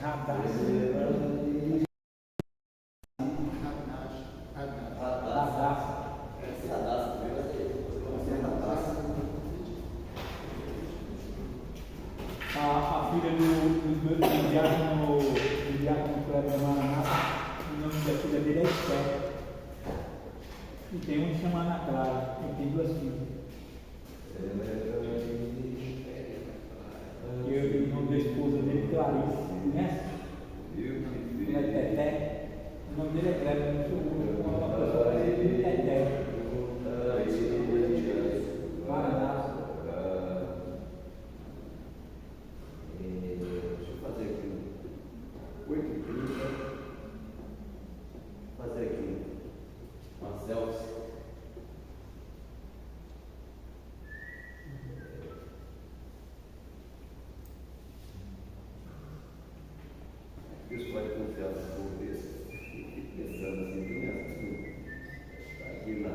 A filha do diácono Cleber Maranata, o nome da filha dele é Esther. E tem um que chama Ana Clara, ele tem duas filhas. E o nome da esposa dele é Clarice, conhece? É Teté. O nome dele é Cleber, não sou uma pessoa que é Teté. Maranata. Deixa eu fazer aqui 8h30. Fazer aqui uma selfie. Deus pode confiar no povo desse. Pensando assim, bem assim. Aqui lá.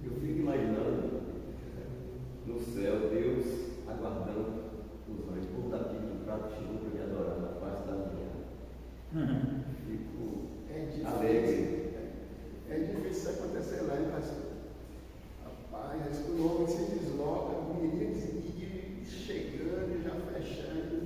Eu fico imaginando no céu Deus aguardando os anjos. O povo da Bíblia, o prato chegou para me adorar na face da minha. Fico alegre. É difícil isso acontecer lá, hein, pastor? Rapaz, quando o homem se desloca, o menino chegando e já fechando.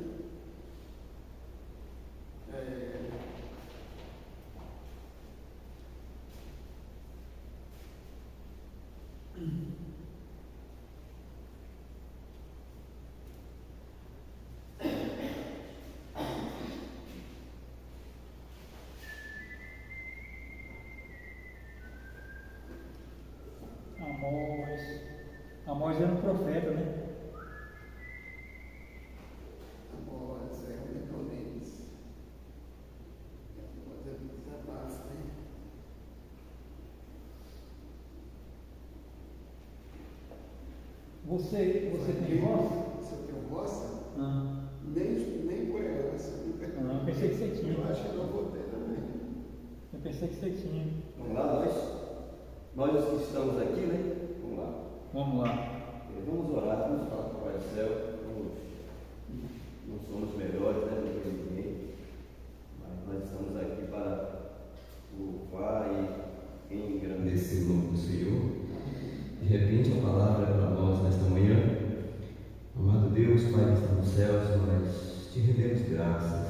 Amós era um profeta, né? Amós é um Nicodemus. Amós é muito desabafo, né? Você tem voz? Se eu tenho voz? Não. Nem por ela. Não, eu pensei que você tinha. Eu acho que não vou ter também. Eu pensei que você tinha. Vamos lá, nós que estamos aqui, né? Vamos lá. Vamos lá. Vamos orar, vamos falar com o Pai do Céu. Não somos melhores, né, do que ninguém, mas nós estamos aqui para louvar e engrandecer o nome do Senhor. De repente, a palavra é para nós nesta manhã. Amado Deus, Pai que está nos céus, nós te rendemos graças.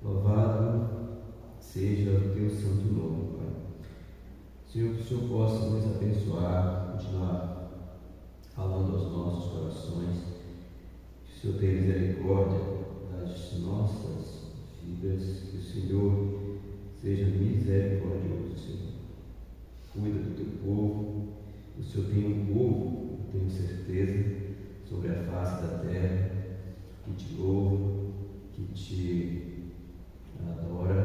Louvado seja o teu santo nome, Pai. Senhor, que o Senhor possa nos abençoar, continuar falando aos nossos corações, que o Senhor tenha misericórdia das nossas vidas, que o Senhor seja misericordioso, Senhor. Cuida do teu povo, o Senhor tem um povo, eu tenho certeza, sobre a face da terra, que te louva, que te adora,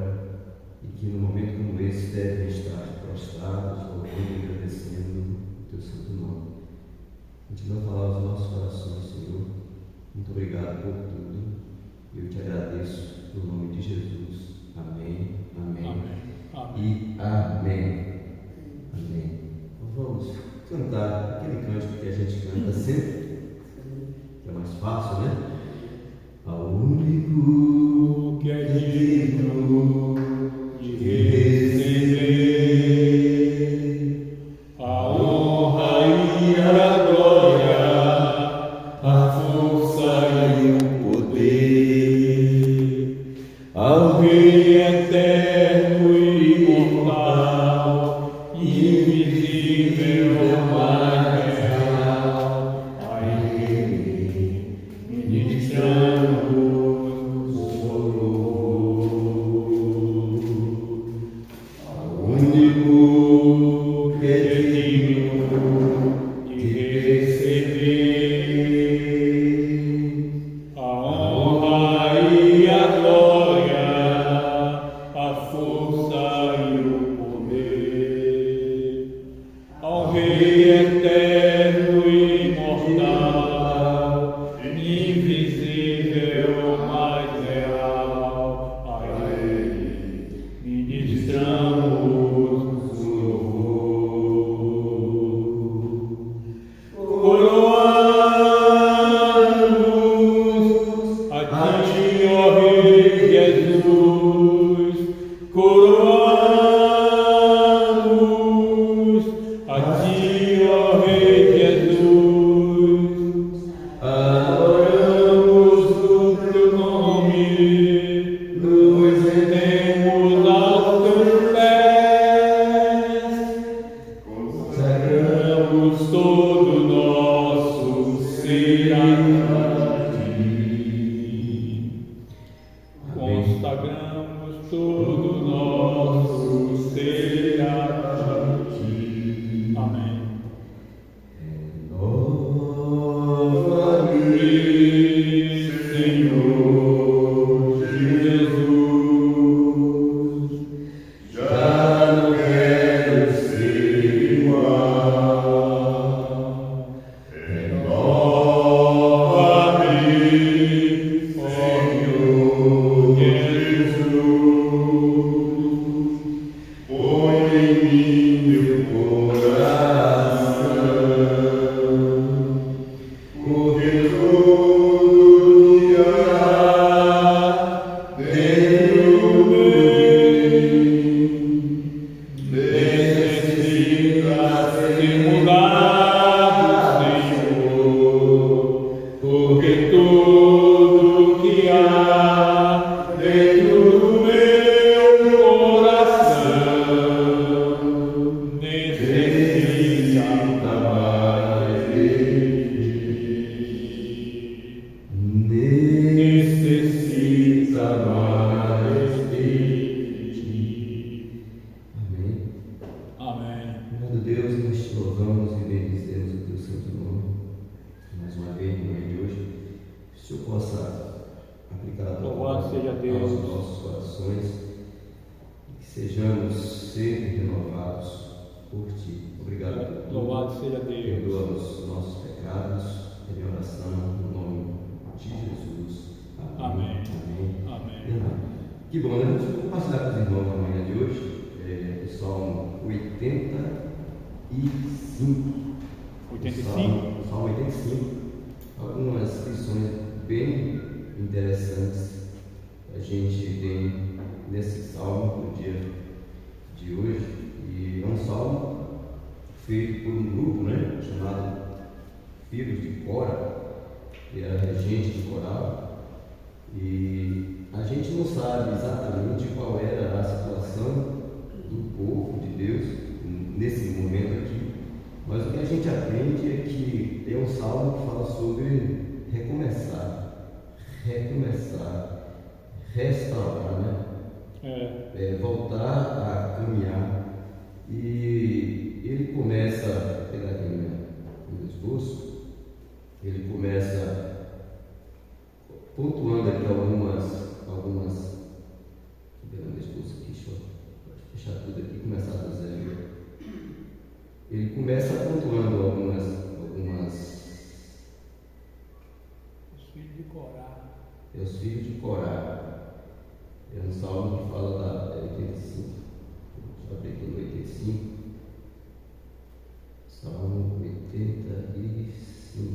e que no momento como esse devem estar prostrados, louvando e agradecendo o teu santo nome. Continua a falar aos nossos corações, Senhor. Muito obrigado por tudo. Eu te agradeço no nome de Jesus. Amém, amém, amém. E amém. Amém. Então vamos cantar aquele cântico que a gente canta sempre, que é mais fácil, né? Ao único que é digno de receber a honra e a glória, a força e o poder, ao Rei eterno e imortal, invisível, mas real, a Ele ministramos o louvor. Ao único que é digno de receber a honra e a glória, ti, ó Rei Jesus, coroamos. A ti, ó Rei Jesus, adoramos o teu nome, nos rendemos aos teus pés, consagramos todo o nosso ser a ti. Consagramos todo o nosso ser a ti. Amém. Renova-me, Senhor Jesus, já não quero ser igual. Renova-me, Senhor Jesus, põe em mim meu coração, porque todo dia dentro de mim necessita ser mudado, Senhor, porque tudo que há dentro do meu coração necessita mais de ti. Necessita mais de ti. Amém. Amém. Amado Deus, nós te louvamos e bendizemos o teu santo nome. Mais uma vez, no dia de hoje, que o Senhor possa aplicar a tua Louvado seja Deus. aos nossos corações e que sejamos sempre renovados por ti. Obrigado. Louvado seja Deus. Perdoa-nos os nossos pecados, em oração, no nome de Jesus. Amém. Amém. Amém. Que bom, né? Vamos compartilhar com os irmãos na manhã de hoje, o Salmo 85. 85. Salmo 85. Algumas lições bem interessantes a gente tem nesse salmo no dia de hoje. E é um salmo feito por um grupo, né, chamado Filhos de Cora, que era regente de coral. E a gente não sabe exatamente qual era a situação do povo de Deus nesse momento aqui, mas o que a gente aprende é que é um salmo que fala sobre recomeçar, restaurar, né? Voltar a caminhar. E ele começa, vou pegar aqui no meu esboço, ele começa pontuando aqui algumas pegando meu esboço aqui, deixa eu fechar tudo aqui, começar do zero. Ele começa pontuando algumas Os filhos de Corá. os filhos de Corá. É um salmo que fala da 85. Deixa eu abrir aqui no 85. Salmo 85.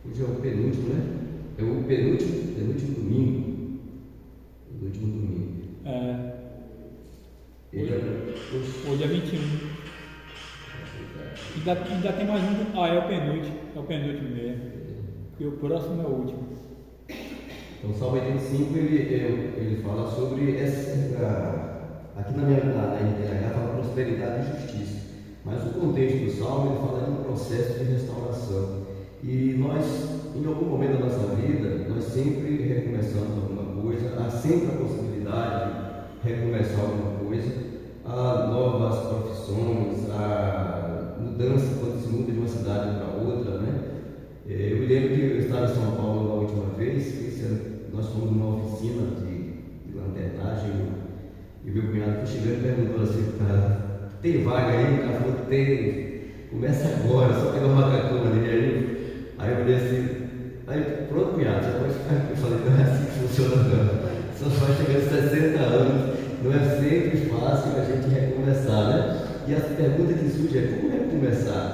Hoje é o penúltimo, né? É o penúltimo domingo. O último domingo. Hoje é 21. Ainda tem mais um. É o penúltimo. É o penúltimo mesmo. E o próximo é o último. Então, o Salmo 85 ele fala sobre aqui na NTH fala prosperidade e justiça, mas o contexto do Salmo ele fala de um processo de restauração. E nós, em algum momento da nossa vida, nós sempre recomeçamos alguma coisa, há sempre a possibilidade de recomeçar alguma coisa, há novas profissões, há mudança quando se muda de uma cidade para outra, né? Eu me lembro que eu estava em São Paulo na última vez, nós fomos numa oficina de lanternagem e meu cunhado foi chegando e perguntou assim, tem vaga aí? O cara falou, tem, começa agora, só pegar uma macacão ali. Aí eu falei assim, pronto cunhado, você pode ficar aqui. Eu falei, não é assim que funciona não, só vai chegando 60 anos, não é sempre fácil a gente recomeçar, né? E a pergunta que surge é como recomeçar?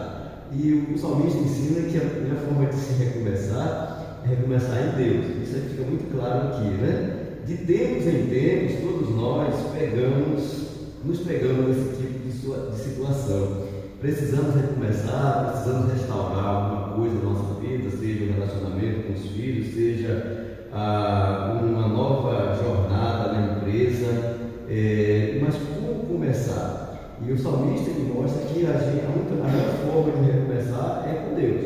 E E o salmista ensina que a primeira forma de se recomeçar é recomeçar em Deus. Isso aí fica muito claro aqui, né? De tempos em tempos, todos nós nos pegamos nesse tipo de situação. Precisamos recomeçar, precisamos restaurar alguma coisa na nossa vida, seja o relacionamento com os filhos, seja uma nova jornada na empresa, mas como começar? E o salmista ele mostra que a melhor forma de recomeçar é com Deus,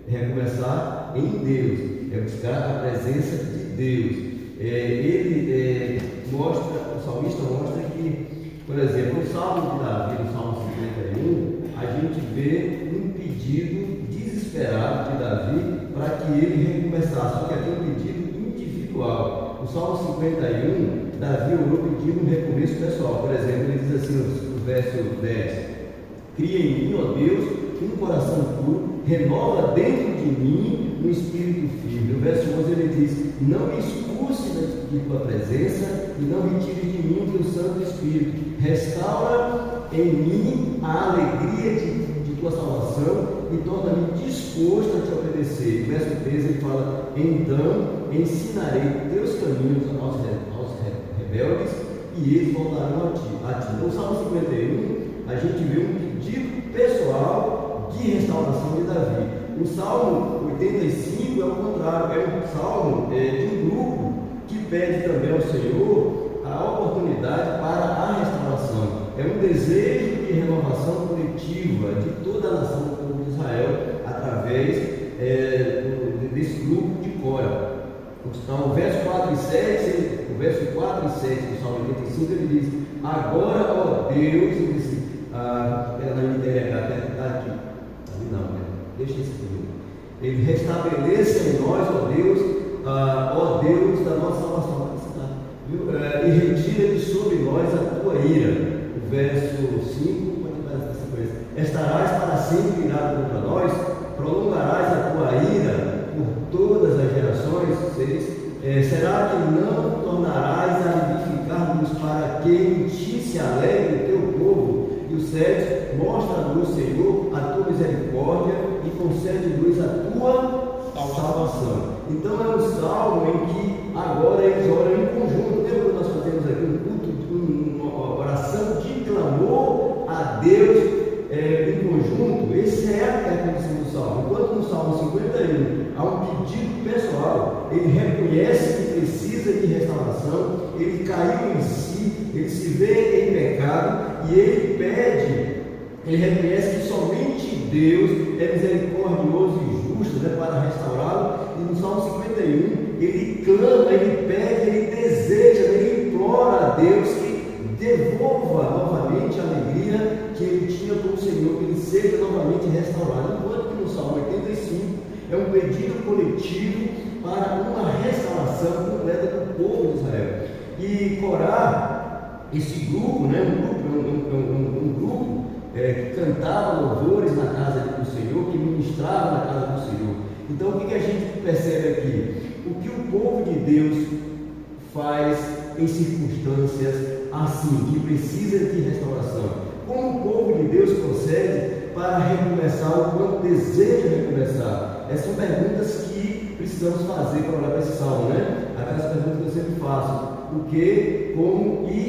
é recomeçar em Deus, é buscar a presença de Deus. O salmista mostra que, por exemplo, no Salmo de Davi, no Salmo 51, a gente vê um pedido desesperado de Davi para que ele recomeçasse, só que aqui é um pedido individual. No Salmo 51, Davi orou pedindo um recomeço pessoal. Por exemplo, ele diz assim no verso 10: cria em mim, ó Deus, um coração puro, renova dentro de mim um espírito firme. No verso 11 ele diz: não me expulse de tua presença e não retire de mim o teu Santo Espírito. Restaura em mim a alegria de tua salvação e torna-me disposto a te obedecer. No verso 13 ele fala: então ensinarei teus caminhos aos rebeldes e eles voltarão a ti. No Salmo 51 a gente vê um pedido pessoal de restauração de Davi. O Salmo 85 é o contrário, é um salmo de um grupo que pede também ao Senhor a oportunidade para a restauração. É um desejo de renovação coletiva de toda a nação do povo de Israel através desse grupo de Cora. Então, o verso 4 e 7 do Salmo 85 ele diz: agora, ó Deus, ele restabeleça em nós, ó Deus da nossa salvação, e retira de sobre nós a tua ira. O verso 5, estarás para sempre irado contra nós, prolongarás a tua ira por todas as gerações. 6, será que não tornarás a edificar-nos para que em ti se alegre o teu povo? E o 7, mostra-nos, Senhor, a tua misericórdia e concede-nos a tua salvação. Então é um salmo em que agora eles oram em conjunto. Lembra que nós fazemos aqui um culto, uma oração de clamor a Deus em conjunto? Essa é a condição do salmo. Enquanto no Salmo 51 há um pedido pessoal, ele reconhece que precisa de restauração, ele caiu em si, ele se vê em pecado e ele pede, ele reconhece que somente Deus é misericordioso e justo, para restaurá-lo. E no Salmo 51 ele clama, ele pede, ele deseja, ele implora a Deus que devolva novamente a alegria que ele tinha com o Senhor, que ele seja novamente restaurado. Enquanto que no Salmo 85 é um pedido coletivo para uma restauração completa do povo de Israel. E Corá, esse grupo, um grupo que cantava louvores na casa do Senhor, que ministrava na casa do Senhor. Então o que a gente percebe aqui? O que o povo de Deus faz em circunstâncias assim, que precisa de restauração? Como o povo de Deus procede para recomeçar o quanto deseja recomeçar? Essas são perguntas que precisamos fazer para olhar para esse salmo, Aquelas perguntas que eu sempre faço: o que, como e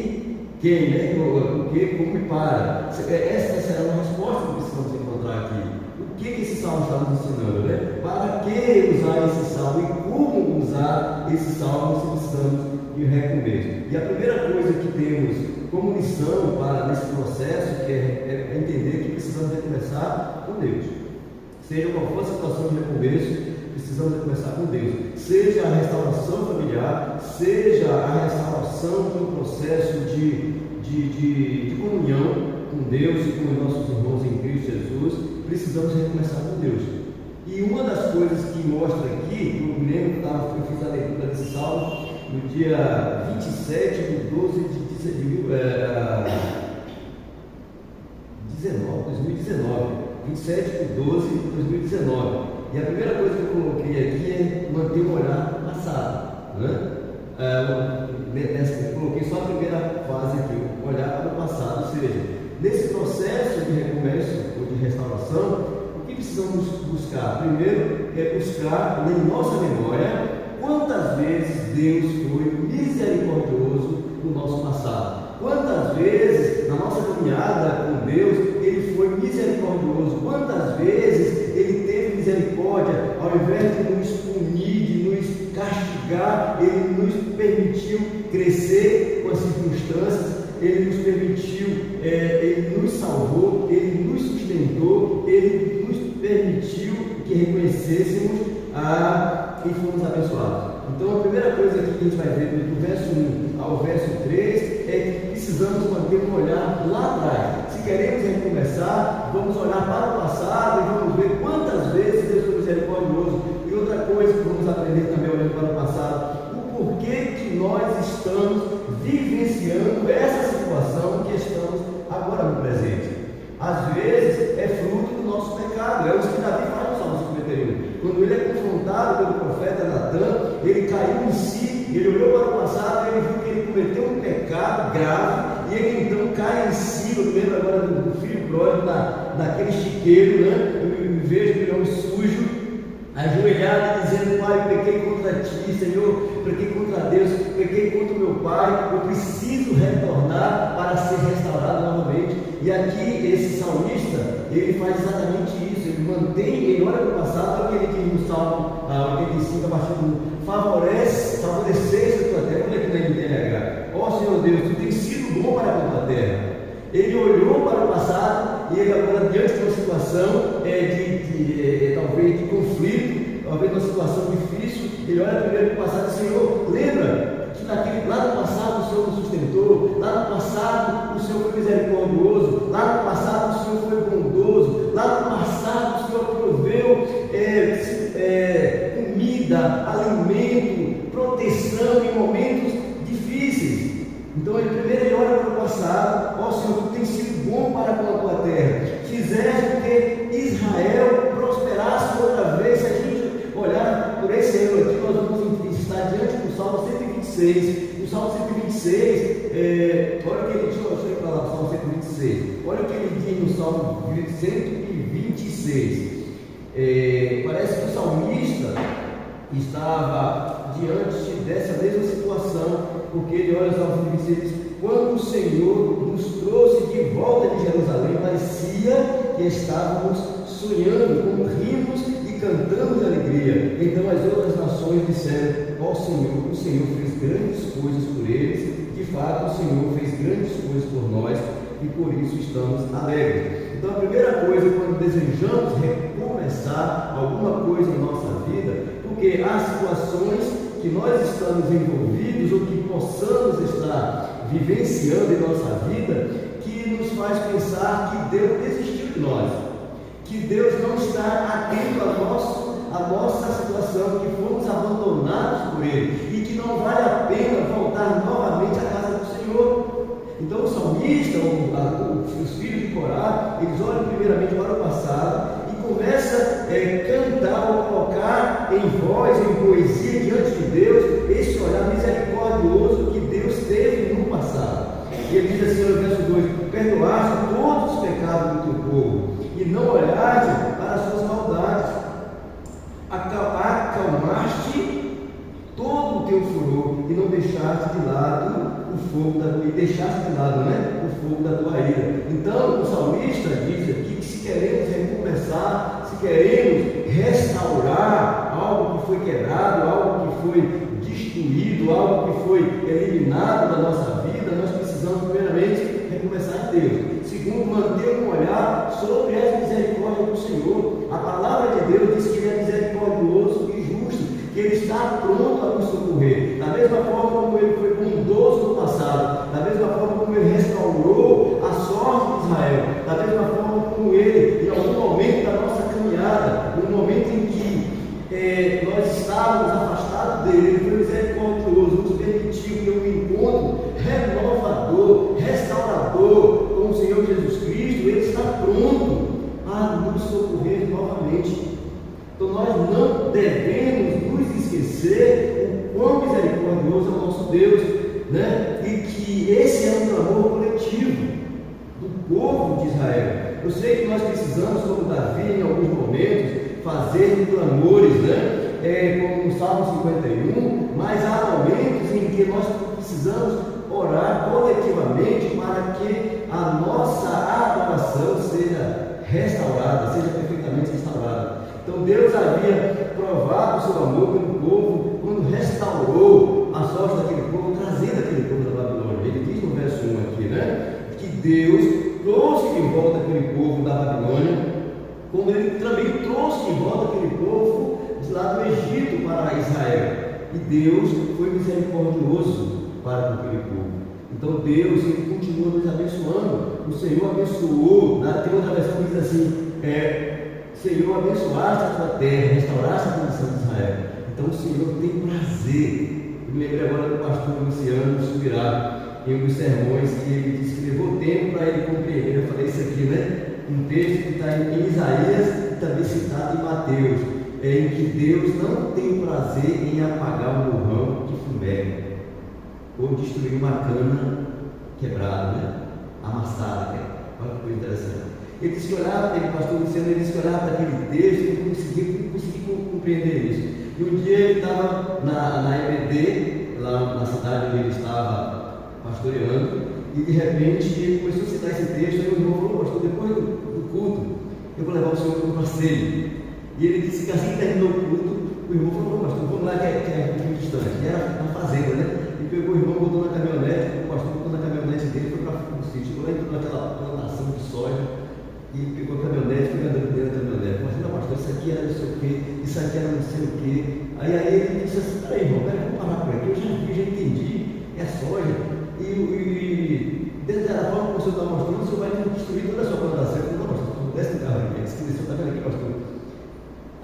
quem, O que, como e para. Essa será uma resposta que precisamos encontrar aqui. O que esse salmo está nos ensinando, Para que usar esse salmo e como usar esse salmo se precisamos de um recomeço? E a primeira coisa que temos como lição nesse processo é entender que precisamos recomeçar com Deus. Seja qual for a situação de recomeço, precisamos recomeçar com Deus. Seja a restauração familiar, seja a restauração de um processo de comunhão com Deus e com os nossos irmãos em Cristo Jesus, precisamos recomeçar com Deus. E uma das coisas que mostra aqui, eu me lembro que eu fiz a leitura desse salmo no dia 27 de 12 de 2019, 27 de 12 de 2019. E a primeira coisa que eu coloquei aqui é manter o olhar no passado, eu coloquei só a primeira fase aqui, olhar para o passado, ou seja, nesse processo de recomeço ou de restauração, o que precisamos buscar? Primeiro é buscar em nossa memória quantas vezes Deus foi misericordioso no nosso passado. Quantas vezes na nossa caminhada com Deus Ele foi misericordioso. Quantas vezes Ele teve misericórdia, ao invés de nos punir, de nos castigar, Ele nos permitiu crescer com as circunstâncias. Ele nos permitiu, Ele nos salvou, Ele nos sustentou, Ele nos permitiu que reconhecêssemos e fomos abençoados. Então a primeira coisa que a gente vai ver do verso 1 ao verso 3 é que precisamos manter um olhar lá atrás. Se queremos recomeçar, vamos olhar para o passado e vamos ver quantas vezes Deus foi misericordioso. E outra coisa que vamos aprender também olhando para o passado, o porquê que nós estamos vivenciando essa situação que estamos agora no presente. Às vezes é fruto do nosso pecado, é o que Davi fala no Salmo 51. Quando ele é confrontado pelo profeta Natan, ele caiu em si, ele olhou para o passado, ele viu que ele cometeu um pecado grave, e ele então cai em si. Eu lembro agora do filho pródigo naquele chiqueiro, né? Eu me vejo aquele homem sujo, ajoelhado, dizendo: Pai, eu pequei contra ti, Senhor, pequei contra Deus, pequei contra o meu Pai, eu preciso retornar para ser restaurado novamente. E aqui esse salmista, ele faz exatamente isso, ele mantém, ele olha para o passado, olha o que ele diz no Salmo 85, a partir do favorecesse a tua terra. Olha aqui na NTLH: ó Senhor Deus, tu tens sido bom para a tua terra. Ele olhou para o passado e ele agora, diante de uma situação talvez de conflito, talvez de uma situação difícil, ele olha primeiro para o passado e diz: Senhor, lembra que lá no passado o Senhor nos sustentou, lá no passado o Senhor foi misericordioso, lá no passado o Senhor foi bondoso, lá no passado o Senhor proveu comida, alimento, proteção em momentos difíceis. Então ele olha para o passado: ó Senhor, tu tens sido bom para com a tua terra, fizeste que Israel prosperasse outra vez. Se a gente olhar por esse erro aqui, nós vamos estar diante do Salmo 126. O Salmo 126, olha o que ele diz, deixa eu falar do Salmo 126, olha o que ele diz no Salmo 126. Parece que o salmista estava diante dessa mesma situação, porque ele olha o Salmo 126 e diz: quando o Senhor nos trouxe de volta de Jerusalém, parecia que estávamos sonhando, como rimos e cantamos de alegria. Então as outras nações disseram: ó Senhor, o Senhor fez grandes coisas por eles. De fato, o Senhor fez grandes coisas por nós e por isso estamos alegres. Então a primeira coisa, quando desejamos recomeçar alguma coisa em nossa vida, porque há situações que nós estamos envolvidos ou que possamos estar vivenciando em nossa vida, que nos faz pensar que Deus desistiu de nós, que Deus não está atento à nossa situação, que fomos abandonados por Ele e que não vale a pena voltar novamente à casa do Senhor. Então o salmista, os filhos de Corá, eles olham primeiramente para o passado e começam a cantar ou colocar em voz, em poesia diante de Deus, esse olhar misericordioso que Deus teve no passado. E ele diz assim no verso 2: perdoaste todos os pecados do teu povo e não olhaste para as suas maldades, acalmaste todo o teu furor e não deixaste de lado o fogo o fogo da tua ira. Então o salmista diz aqui que se queremos recomeçar, se queremos restaurar algo que foi quebrado, algo que foi destruído, algo que foi eliminado da nossa vida, nós precisamos primeiramente recomeçar em Deus. Segundo, manter um olhar sobre as misericórdias do Senhor. A palavra de Deus diz que Ele é misericordioso e justo, que Ele está pronto a nos socorrer. Da mesma forma como Ele foi bondoso no passado, da mesma forma como Ele restaurou a sorte de Israel, da mesma forma como Ele, em algum momento da nossa caminhada, no momento em que nós estávamos afastados dele, Ele foi misericordioso, nos permitiu ter um encontro renovador, restaurador com o Senhor Jesus Cristo. Ele está pronto a nos socorrer novamente. Então nós não devemos nos esquecer o quão misericordioso é o nosso Deus, né? E que esse é um clamor coletivo do povo de Israel. Eu sei que nós precisamos, como Davi, em alguns momentos, fazer clamores, né? Como no Salmo 51, mas há momentos em que nós precisamos orar coletivamente para que a nossa adoração seja restaurada, seja perfeitamente restaurada. Então Deus havia provado o seu amor pelo povo quando restaurou a sorte daquele povo, trazendo aquele povo da Babilônia. Ele diz no verso 1 aqui, né? Que Deus trouxe de volta aquele povo da Babilônia, como ele também trouxe de volta aquele povo de lá do Egito para Israel. E Deus foi misericordioso para aquele povo. Então Deus, ele continua nos abençoando. O Senhor abençoou, tem outra versão que diz assim, Senhor, abençoaste a tua terra, restauraste a condição de Israel. Então o Senhor tem prazer. Eu me lembrei agora do pastor Luciano Subirá, em um dos sermões, que ele disse que levou tempo para ele compreender. Eu falei isso aqui, né? Um texto que está em Isaías e também citado em Mateus, em que Deus não tem prazer em apagar um borrão que fumega ou destruir uma cana quebrada, né? Amassada. Olha que coisa interessante. Ele disse que olhava, pastor Luciano, ele disse que olhava para aquele texto e não conseguia compreender isso. E um dia ele estava na EBD, lá na cidade onde ele estava pastoreando, e de repente ele começou a citar esse texto. Aí o irmão falou: pastor, depois do culto, eu vou levar o senhor para um passeio. E ele disse que assim que terminou o culto, o irmão falou: pastor, vamos lá, que é um pouquinho distante, que era na fazenda, né? E pegou o irmão, botou na caminhonete, o pastor botou na caminhonete dele, foi para o sítio, chegou lá, entrou naquela plantação de soja, e pegou a caminhonete, foi andando dentro da caminhonete. Mas não, pastor, isso aqui era não sei o quê, isso aqui era não sei o quê. Aí ele disse assim: peraí, irmão, vamos parar por aqui, eu já vi, já entendi, é soja. E dentro da forma como o senhor está mostrando, o senhor vai destruir toda a sua plantação. Eu falei: não, pastor, não desce do carro aqui, ele disse: o senhor está vendo aqui, pastor?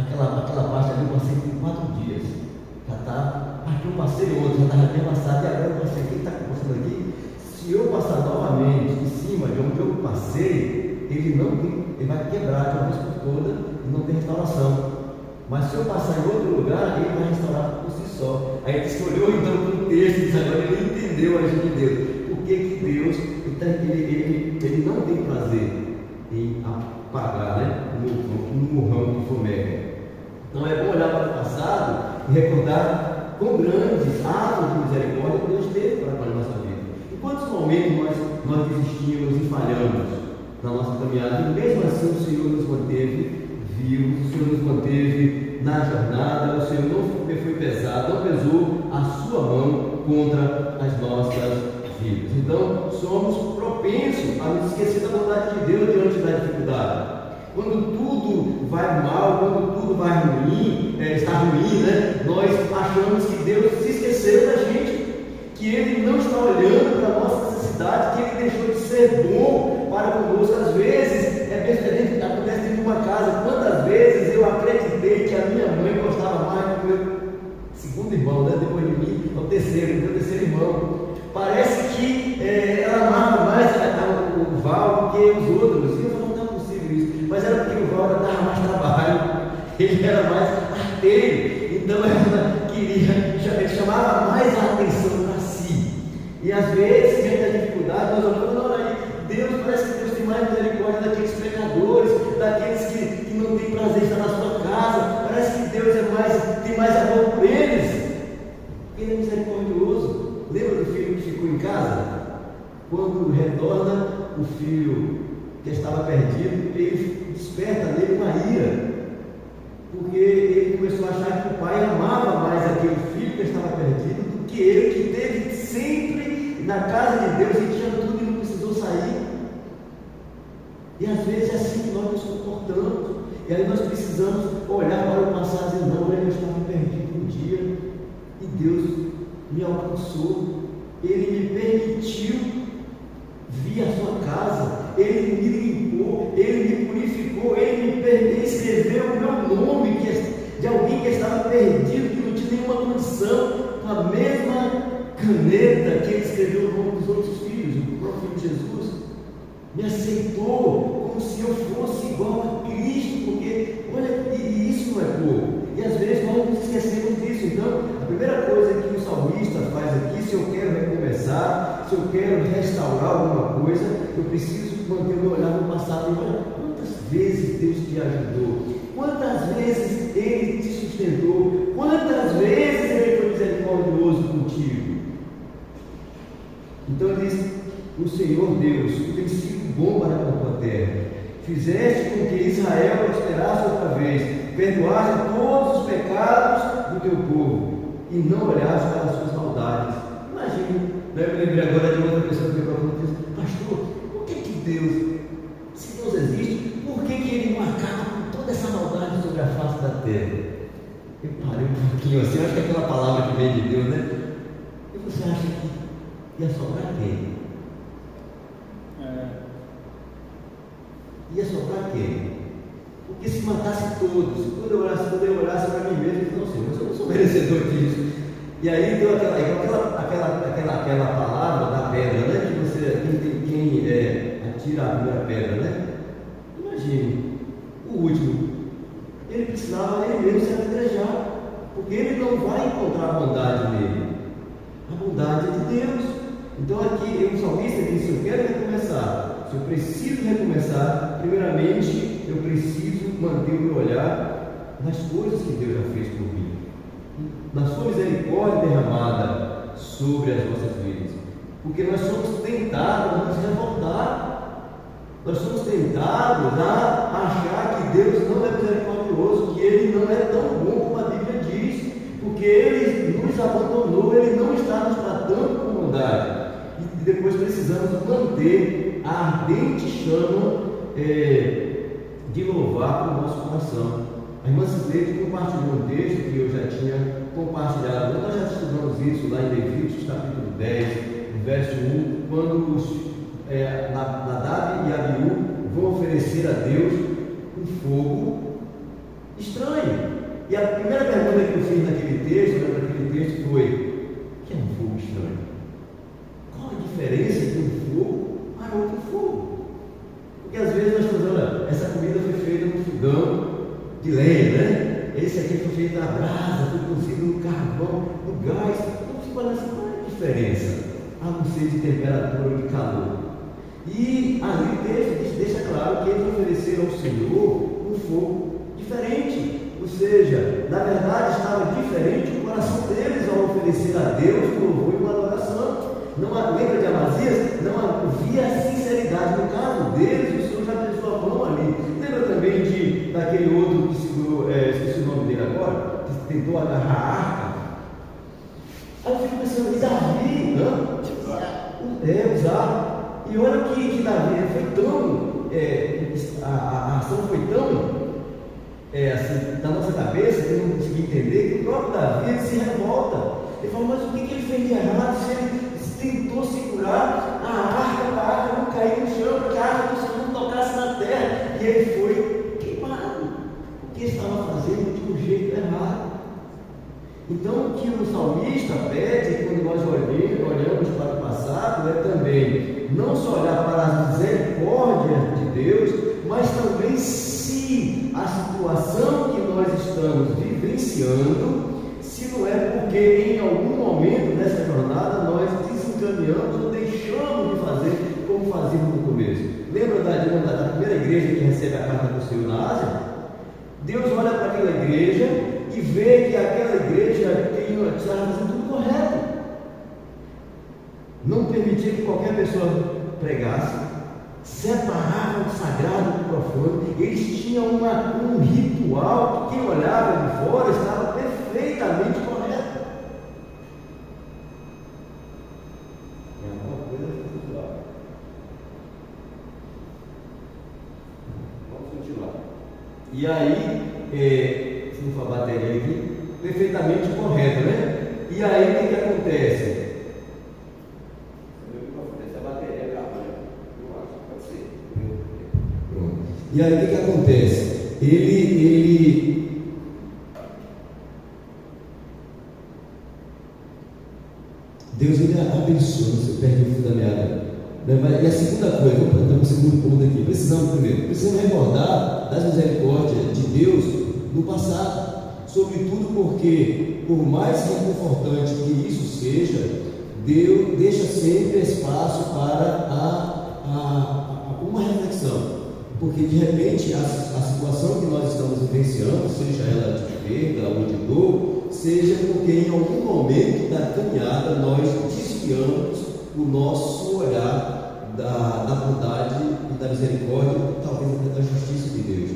Aquela parte ali eu passei por 4 dias. Já está. Aqui eu passei outro, já estava bem passado, e agora eu passei aqui, está passando aqui. Se eu passar novamente em cima de onde eu passei, ele vai quebrar de uma vez por toda e não tem restauração. Mas se eu passar em outro lugar, ele vai restaurar por si só. Aí ele disse que olhou então para o texto e disse: agora ele entendeu a ajuda de Deus. Por que Deus ele não tem prazer em apagar, né, um murrão de fumega? Então é bom olhar para o passado e recordar quão grandes atos de misericórdia Deus teve para a nossa vida. Em quantos momentos nós desistimos e falhamos na nossa caminhada, e mesmo assim o Senhor nos manteve vivos, o Senhor nos manteve na jornada, o Senhor não foi pesado, não pesou a sua mão contra as nossas vidas. Então somos propensos a nos esquecer da vontade de Deus diante da dificuldade. Quando tudo vai mal, quando tudo vai ruim, está ruim, né? Nós achamos que Deus se esqueceu da gente, que Ele não está olhando para a nossa necessidade, que Ele deixou de ser bom para conosco. Às vezes, acontece dentro de uma casa. Quantas vezes eu acreditei que a minha mãe gostava mais do meu segundo irmão, né? Depois de mim, o meu terceiro irmão. Parece que ela amava mais o Val do que os outros. E eu falei: não é possível isso. Mas era porque o Val dava mais trabalho, ele era mais arteiro, então ela ele chamava mais a atenção para si. E às vezes, diante da dificuldade, nós olhamos: não, aí Deus, parece que Deus tem mais misericórdia daqueles pecadores, daqueles que não têm prazer em estar na sua casa. Parece que Deus tem mais amor por eles, porque Ele é misericordioso. Lembra do filho que ficou em casa? Quando retorna o filho que estava perdido, ele desperta nele uma ira, porque ele começou a achar que o pai amava mais aquele filho que estava perdido do que ele, que esteve sempre na casa de Deus e tinha tudo e não precisou sair. E às vezes é assim que nós nos comportamos. E aí nós precisamos olhar para o passado e dizer: não, eu estava perdido um dia e Deus me alcançou, Ele me permitiu vir à sua casa, Ele me limpou, Ele me purificou, Ele me escreveu o meu nome, de alguém que estava perdido, que não tinha nenhuma condição, com a mesma caneta que Ele escreveu o nome dos outros filhos, o próprio Filho Jesus, me aceitou como se eu fosse igual a Cristo, porque, olha, e isso não é pouco. E às vezes nós nos esquecemos disso. Então, a primeira coisa que o salmista faz aqui: se eu quero recomeçar, se eu quero restaurar alguma coisa, eu preciso manter o meu olhar no passado. E olha, Quantas vezes Deus te ajudou? Quantas vezes Ele te sustentou? Quantas vezes Ele foi misericordioso contigo? Então ele diz: o Senhor Deus, tu tens sido bom para com a tua terra. Fizeste com que Israel prosperasse outra vez, perdoaste todos os pecados do teu povo e não olhaste para as suas maldades. Imagine, eu me lembrei agora de outra pessoa que me perguntou e disse: pastor, por que Deus, se Deus existe, por que Ele não acaba com toda essa maldade sobre a face da terra? Eu parei um pouquinho assim, eu acho que é aquela palavra que vem de Deus, né? E você acha que ia sobrar quem? Ia sobrar quem? Porque se matasse todos, quando eu olhasse para mim mesmo, eu não sei, mas eu não sou merecedor disso. E aí deu aquela palavra da pedra, né? Que você, quem atira a primeira pedra, né? Imagine, o último, ele precisava ele mesmo se apedrejar, porque ele não vai encontrar a bondade nele, a bondade de Deus. Então aqui o salmista disse: eu quero recomeçar. Se eu preciso recomeçar, primeiramente eu preciso manter o meu olhar nas coisas que Deus já fez por mim, na sua misericórdia derramada sobre as nossas vidas, porque nós somos tentados a nos revoltar, nós somos tentados a achar que Deus não é misericordioso, que Ele não é tão bom como a Bíblia diz, porque Ele nos abandonou, Ele não está nos tratando com bondade. E depois precisamos manter a ardente chama de louvar para o nosso coração. A irmã Cidreide compartilhou um texto que eu já tinha compartilhado. Nós já estudamos isso lá em Levíticos capítulo 10, verso 1, quando Nadab e Abiú vão oferecer a Deus um fogo estranho. E a primeira pergunta que eu fiz naquele texto foi: o que é um fogo estranho? Qual a diferença de um fogo para outro fogo? Porque às vezes nós estamos olhando, essa comida foi feita no fogão de lenha, né? Esse aqui foi feito na brasa, foi cozido no carvão, no gás. Então você fala assim: qual é a diferença? A não ser de temperatura ou de calor. E ali o texto deixa claro que eles ofereceram ao Senhor um fogo diferente. Ou seja, na verdade estava diferente o coração deles ao oferecer a Deus um louvor e uma adoração. Lembra de Amazias? Não havia sinceridade. No caso deles, o Senhor já pensou a mão ali. Lembra também daquele outro que segurou, esqueci o nome dele agora, que tentou agarrar a arca? Aí eu fico pensando: e Davi? Usar. E olha que Davi foi tão, a ação foi tão assim, na nossa cabeça, que eu não consegui entender, que o próprio Davi se revolta. Ele fala: mas o que ele fez de errado? Se ele tentou segurar a arca para a arca não cair no chão, para que a arca do Senhor não tocasse na terra, e ele foi queimado, porque estava fazendo de um jeito errado. Então o que o salmista pede quando nós olhamos para o passado é também não só olhar para as misericórdias de Deus, mas também se a situação que nós estamos vivenciando, se não é porque em algum momento dessa jornada nós desencaminhamos ou deixamos de fazer como fazíamos no começo. Lembra da primeira igreja que recebe a carta do Senhor na Ásia? Deus olha para aquela igreja e vê que aquela igreja estava fazendo tudo correto. Não permitia que qualquer pessoa pregasse, separavam o sagrado do profano. Eles tinham um ritual que quem olhava de fora estava perfeitamente correto. É uma coisa ritual. Vamos continuar. E aí, se não for a bateria aqui, perfeitamente correto, né? E aí o que acontece? E aí o que acontece? Deus abençoa, você perde o fio da meada. E a segunda coisa, vamos para o segundo ponto aqui. Precisamos recordar das misericórdias de Deus no passado, sobretudo porque, por mais reconfortante que isso seja, Deus deixa sempre espaço para uma reflexão. Porque de repente a situação que nós estamos vivenciando, seja ela de perda ou de dor, seja porque em algum momento da caminhada nós desviamos o nosso olhar da bondade e da misericórdia, talvez até da justiça de Deus.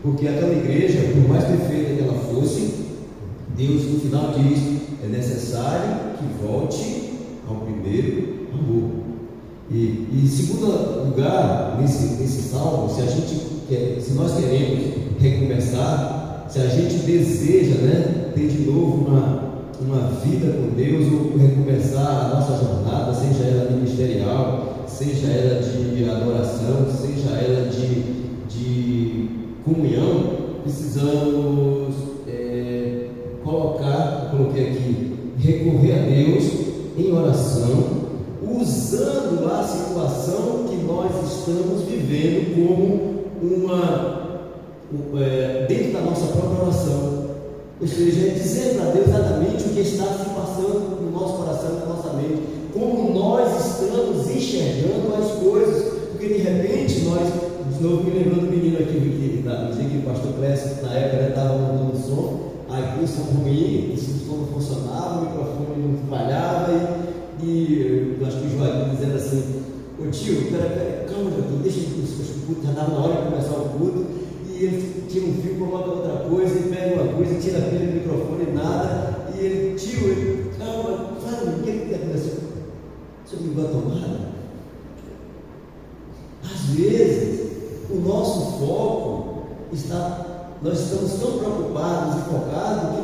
Porque aquela igreja, por mais perfeita que ela fosse, Deus no final diz: é necessário que volte ao primeiro amor. E em segundo lugar, nesse salmo, se nós queremos recomeçar, se a gente deseja, ter de novo uma vida com Deus, ou recomeçar a nossa jornada, seja ela ministerial, seja ela de adoração, seja ela de comunhão, precisamos coloquei aqui, recorrer a Deus em oração, usando a situação que nós estamos vivendo como dentro da nossa própria oração. Ou seja, dizer para Deus exatamente o que está se passando no nosso coração, na nossa mente, como nós estamos enxergando as coisas, porque de repente nós, de novo me lembrando do menino aqui, no dia que o pastor Clécio, na época, estava montando o som, aí o som ruim, o som não funcionava, o microfone não falhava, e eu acho que o Joaquim dizendo assim: ô tio, pera, calma, deixa o culto, já estava na hora de começar o culto, e ele tira um fio, coloca outra coisa, e pega uma coisa, tira a pilha do microfone, nada, e ele, tio, calma, fala, o que está acontecendo? Você me ligou a tomada? Às vezes, o nosso foco nós estamos tão preocupados e focados que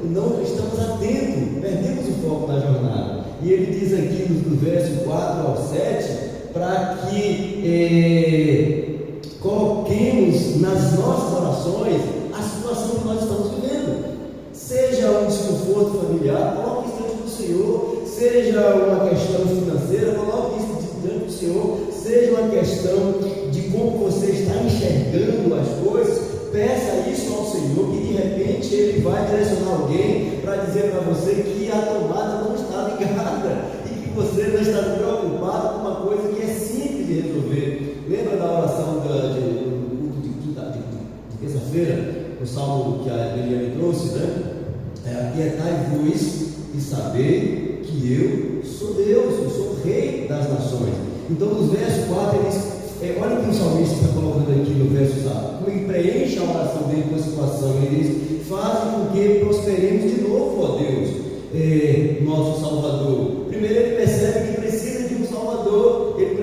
não estamos atentos, perdemos o foco da jornada. E ele diz aqui do verso 4 ao 7, para que coloquemos nas nossas orações a situação que nós estamos vivendo. Seja um desconforto familiar, coloque isso diante do Senhor. Seja uma questão financeira, coloque isso diante do Senhor. Seja uma questão de como você está enxergando as coisas, peça isso ao Senhor, que de repente Ele vai direcionar alguém para dizer para você que a tomada não está ligada e que você não está preocupado com uma coisa que é simples de resolver. Lembra da oração do culto de terça-feira, o salmo que a Eliane trouxe, aquietai-vos e saber que eu sou Deus, eu sou o Rei das nações. Então, nos versos 4, ele diz, olha o que o salmista está colocando aqui no verso 4, como ele preenche a oração dele com a situação. Ele diz: faz com que prosperemos de novo, ó Deus, nosso Salvador. Primeiro ele percebe que precisa de um Salvador, ele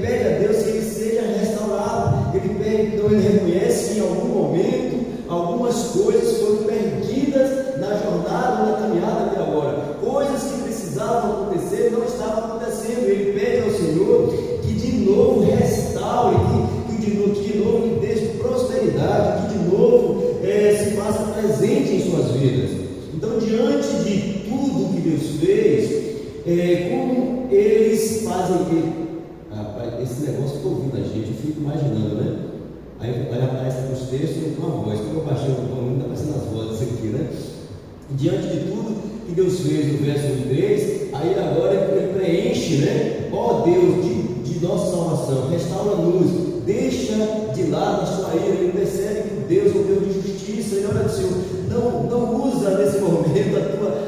pede a Deus que ele seja restaurado, então ele reconhece que em algum momento algumas coisas foram perdidas na jornada, na caminhada até agora, coisas que precisavam acontecer não estavam acontecendo. Ele pede ao Senhor que de novo restaure, que de novo lhe dê prosperidade, que de novo se faça presente em suas vidas. Então, diante de tudo que Deus fez, como eles fazem esse negócio que eu ouvindo a gente, eu fico imaginando, Aí aparece nos textos e uma voz, como eu baixei o volume, está aparecendo as vozes aqui, Diante de tudo que Deus fez no verso 3, aí agora ele preenche, ó Deus de nossa salvação, restaura-nos, deixa de lado a sua ira. Ele percebe que Deus é um Deus de justiça. Ele olha para o Senhor, não usa nesse momento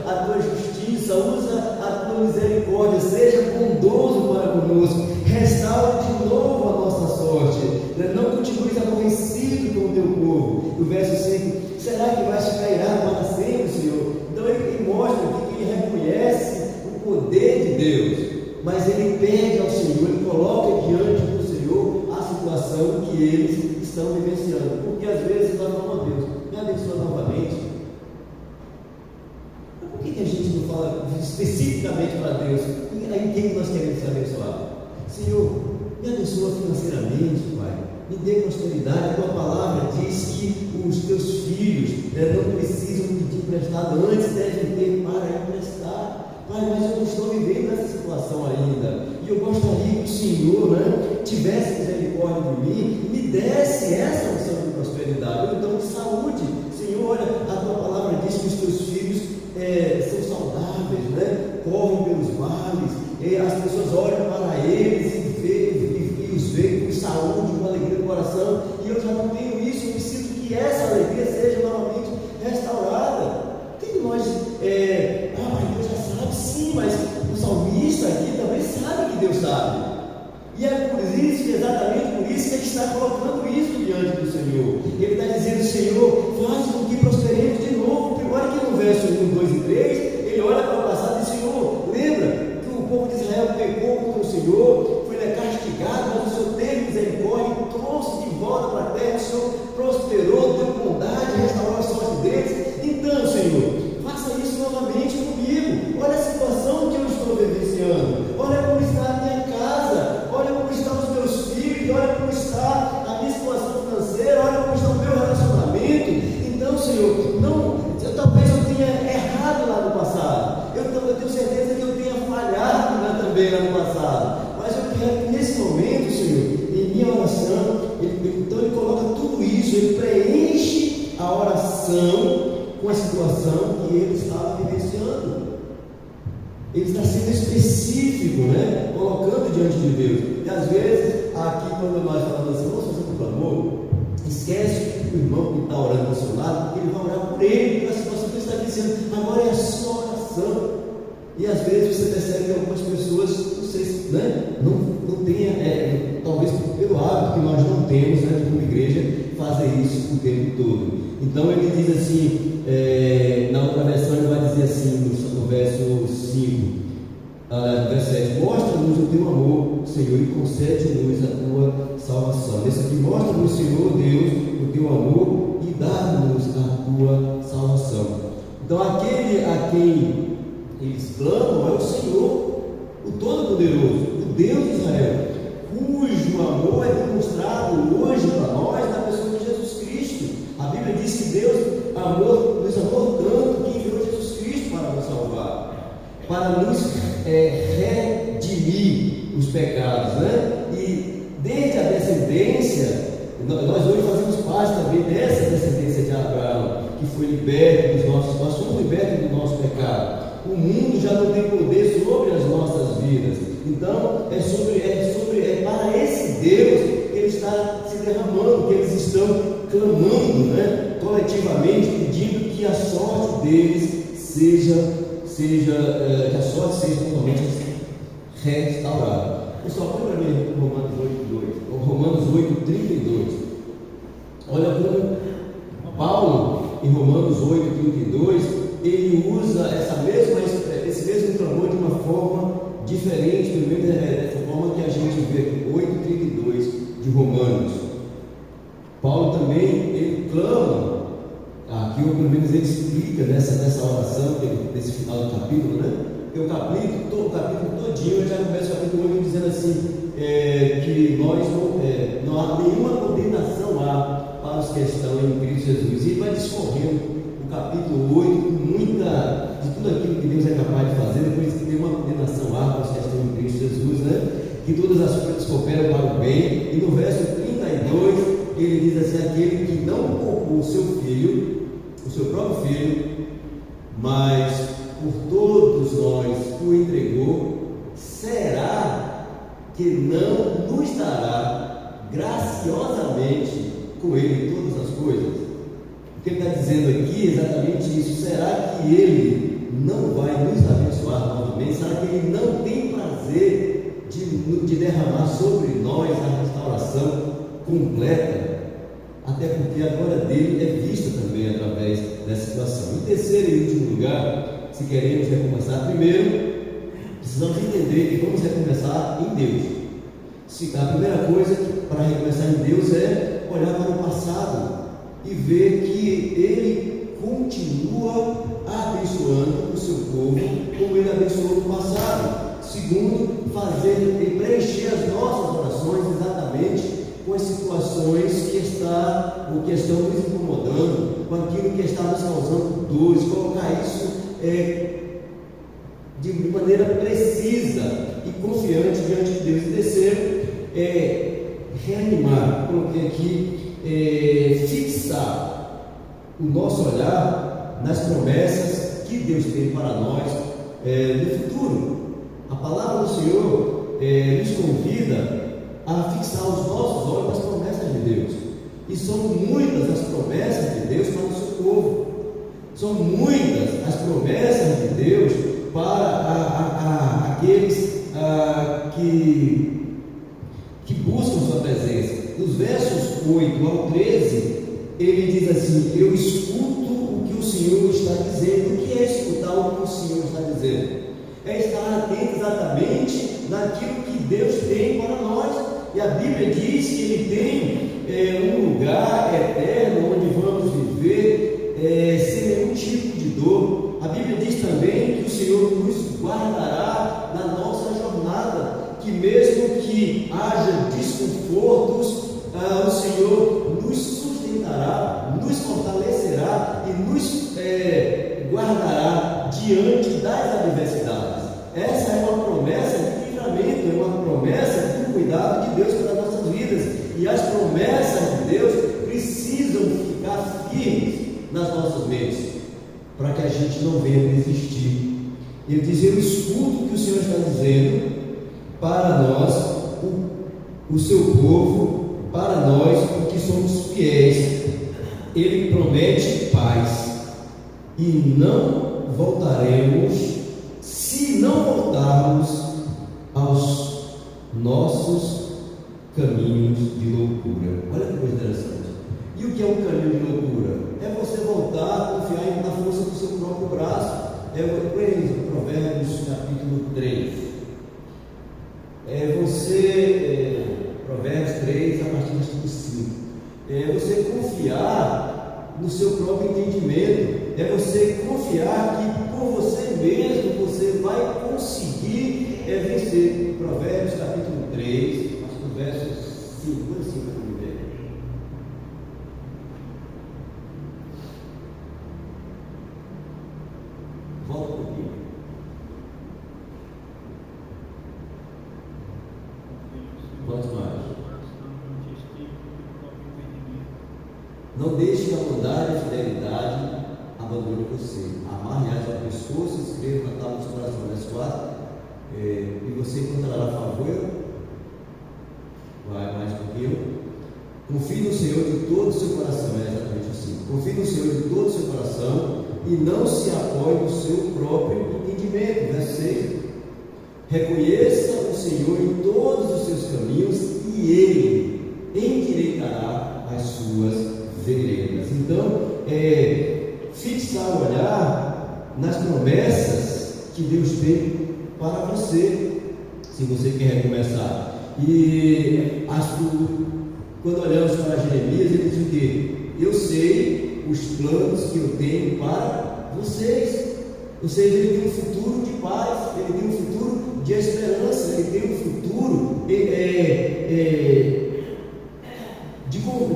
a tua justiça, usa a tua misericórdia, seja bondoso para conosco, restaura de novo a nossa sorte, não continues aborrecido com o teu povo. No verso 5, será que vai ficar irado para sempre, Senhor? Então ele mostra aqui que ele reconhece o poder de Deus, mas ele pede ao Senhor, ele coloca diante do Senhor a situação que eles estão vivenciando, porque às vezes nós vamos a Deus, me abençoa novamente. Mas por que a gente não fala especificamente para Deus em quem nós queremos ser abençoados? Senhor, me abençoa financeiramente, Pai, me dê prosperidade. A tua palavra diz que os teus filhos não precisam pedir emprestado, antes devem ter para emprestar. Pai, mas eu não estou vivendo essa situação ainda, e eu gostaria que o Senhor tivesse misericórdia de mim e me desse essa unção de prosperidade, ou então de saúde. Senhor, olha, a tua palavra diz que os teus filhos são saudáveis, correm pelos vales, as pessoas olham para eles e os veem com saúde. saúde, com alegria no coração, e eu já não tenho isso. Eu preciso que essa alegria seja novamente restaurada. Quem de nós, mas Deus já sabe, sim, mas o salmista aqui também sabe que Deus sabe. E é por isso, exatamente por isso, que ele está colocando isso diante do Senhor. Ele está dizendo: Senhor, faz com que prosperemos de novo. Olha que no verso 1, 2 e 3, ele olha para o passado e diz: Senhor, lembra que o povo de Israel pecou contra o Senhor, foi castigado, mas o Senhor teve misericórdia, trouxe de volta para a terra, o Senhor prosperou, deu bondade, restaurou a sorte deles. Então, Senhor, faça isso novamente comigo. Olha a situação que eu estou vivenciando, olha como está a minha casa, olha como estão os meus filhos, olha como está a minha situação financeira, olha como está o meu relacionamento. Então, Senhor, talvez eu tenha errado lá no passado, eu tenho certeza que eu tenha falhado também lá no passado, mas eu quero que nesse momento, Senhor, em minha oração, então ele coloca tudo isso, ele preenche a oração com a situação que ele estava vivenciando. Ele está sendo específico, né? Colocando diante de Deus. E às vezes, aqui quando nós falamos assim, vamos fazer um clamor, esquece o irmão que está orando ao seu lado, porque ele vai orar por ele, porque a situação que ele está dizendo agora é a sua oração. E às vezes você percebe que algumas pessoas, não sei se, não tenha, talvez pelo hábito que nós não temos, como igreja, fazer isso o tempo todo. Então ele diz assim, na outra versão ele vai dizer assim, no verso 5, no verso 7, mostra-nos o teu amor, Senhor, e concede-nos a tua salvação. Esse aqui, mostra-nos, Senhor Deus, o teu amor e dá-nos a tua salvação. Então aquele a quem eles clamam é o Senhor, o Todo-Poderoso, o Deus de Israel, cujo amor é demonstrado hoje para nós na pessoa de Jesus Cristo. A Bíblia diz que Deus nos amou tanto que enviou Jesus Cristo para nos salvar, para nos redimir os pecados, E desde a descendência, nós hoje fazemos parte também dessa descendência de Abraão, que foi liberto dos nossos, nós somos libertos do nosso pecado. O mundo já não tem poder sobre as nossas vidas. Então, é para esse Deus que Ele está se derramando, que eles estão clamando, coletivamente, pedindo que a sorte deles que a sorte seja totalmente restaurada. Pessoal, põe para mim Romanos 8:32. Olha como Paulo, em Romanos 8:32, ele usa esse mesmo clamor de uma forma diferente, pelo menos dessa forma que a gente vê, 8:32 de Romanos. Paulo também, ele clama, aqui ou pelo menos ele explica nessa oração, nesse final do capítulo, porque o capítulo todinho, já começa o capítulo 8 dizendo assim, que não há nenhuma condenação para os que estão em Cristo Jesus. E ele vai discorrendo o capítulo 8 com de tudo aquilo que Deus é capaz de fazer. Depois que tem uma condenação para os que estão em Cristo Jesus, que todas as coisas cooperam para o bem. E no verso 32 ele diz assim: aquele que não poupou o seu filho, o seu próprio filho, mas por todos nós o entregou, será que não nos dará graciosamente com ele todas as coisas? O que ele está dizendo aqui é exatamente isso. Será que ele não vai nos abençoar novamente? Será que ele não tem prazer de derramar sobre nós a restauração completa? Até porque a glória dele é vista também através dessa situação. Em terceiro e último lugar, se queremos recomeçar, primeiro precisamos entender que vamos recomeçar em Deus. A primeira coisa para recomeçar em Deus é olhar para o passado e ver que Ele continua abençoando o seu povo como Ele abençoou no passado. Segundo, fazer e preencher as nossas orações exatamente com as situações que estão nos incomodando, com aquilo que está nos causando dores, colocar isso de maneira precisa e confiante diante de Deus. E terceiro, reanimar, coloquei aqui, fixar o nosso olhar nas promessas que Deus tem para nós no futuro. A palavra do Senhor nos convida a fixar os nossos olhos nas promessas de Deus. E são muitas as promessas de Deus para o seu povo. São muitas as promessas de Deus para aqueles que buscam sua presença. Dos versos 8 ao 13, ele diz assim: eu escuto o que o Senhor está dizendo. O que é escutar o que o Senhor está dizendo? É estar atento exatamente naquilo que Deus tem para nós. E a Bíblia diz que Ele tem um lugar eterno onde vamos viver sem nenhum tipo de dor. A Bíblia diz também que o Senhor nos guardará na nossa jornada, que mesmo que haja desconfortos, o Senhor nos sustentará, nos fortalecerá e nos guardará diante das adversidades. Essa é uma promessa de livramento, é uma promessa do cuidado de Deus para as nossas vidas. E as promessas de Deus precisam ficar firmes nas nossas mentes, para que a gente não venha desistir. Ele diz: eu escuto o que o Senhor está dizendo para nós, o seu povo, para nós, que somos fiéis. Ele promete paz, e não voltaremos se não voltarmos aos nossos caminhos de loucura. Olha que coisa interessante. E o que é um caminho de loucura? É você voltar a confiar na força do seu próprio braço. Provérbios capítulo 3. Provérbios 3, a partir do versículo 5. É você confiar no seu próprio entendimento. É você confiar que por você mesmo você vai conseguir vencer. Provérbios capítulo 3, acho que o verso 5, primeiro. Volta um pouquinho. Quanto mais? Não deixe a bondade e a fidelidade abandone você. Amarre-as ao pescoço, escreva na tábua do seu coração. Verso 4. E você encontrará favor. Vai mais um pouquinho. Confie no Senhor de todo o seu coração. É exatamente assim. Confie no Senhor de todo o seu coração e não se apoie no seu próprio entendimento. Verso 6. Reconheça o Senhor em todos os seus caminhos e Ele endireitará as suas veredas. Então, fixar o olhar nas promessas que Deus tem para você, se você quer recomeçar. E quando olhamos para Jeremias, ele diz o quê? Eu sei os planos que eu tenho para vocês. Ou seja, ele tem um futuro de paz, ele tem um futuro de esperança, ele tem um futuro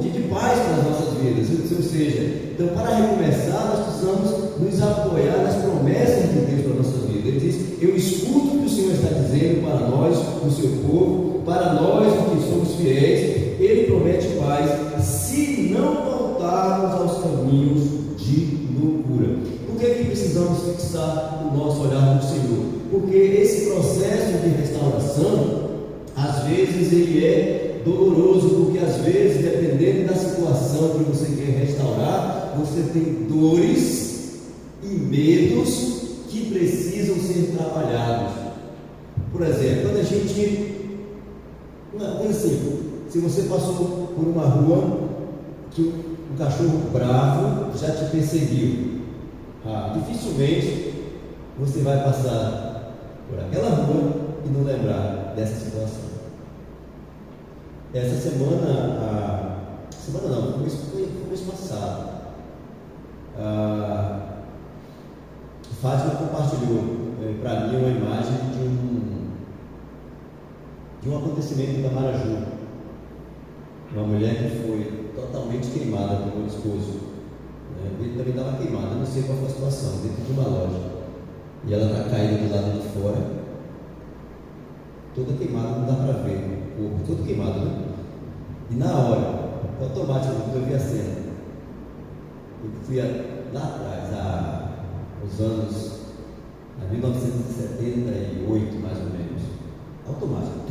de paz para as nossas vidas. Ou seja, então, para recomeçar, nós precisamos nos apoiar nas promessas de Deus para a nossa vida. Ele diz: eu escuto o que o Senhor está dizendo para nós, o seu povo, para nós que somos fiéis. Ele promete paz se não voltarmos aos caminhos de loucura. Por que precisamos fixar o nosso olhar no Senhor? Porque esse processo de restauração, às vezes ele é doloroso, porque às vezes, dependendo da situação que você quer restaurar, você tem dores e medos que precisam ser trabalhados. Por exemplo, quando a gente, uma coisa assim, se você passou por uma rua que um cachorro bravo já te perseguiu, dificilmente você vai passar por aquela rua e não lembrar dessa situação. Essa semana não, foi mês passado, Fátima compartilhou para mim uma imagem de um acontecimento em Maraju. Uma mulher que foi totalmente queimada pelo esposo. Ele também estava queimado, eu não sei qual foi a situação, dentro de uma loja. E ela está caída do lado de fora, toda queimada, não dá para ver o corpo, todo queimado, né? E na hora, automaticamente eu vi a cena. Eu fui lá atrás, nos anos 1978, mais ou menos. Automático.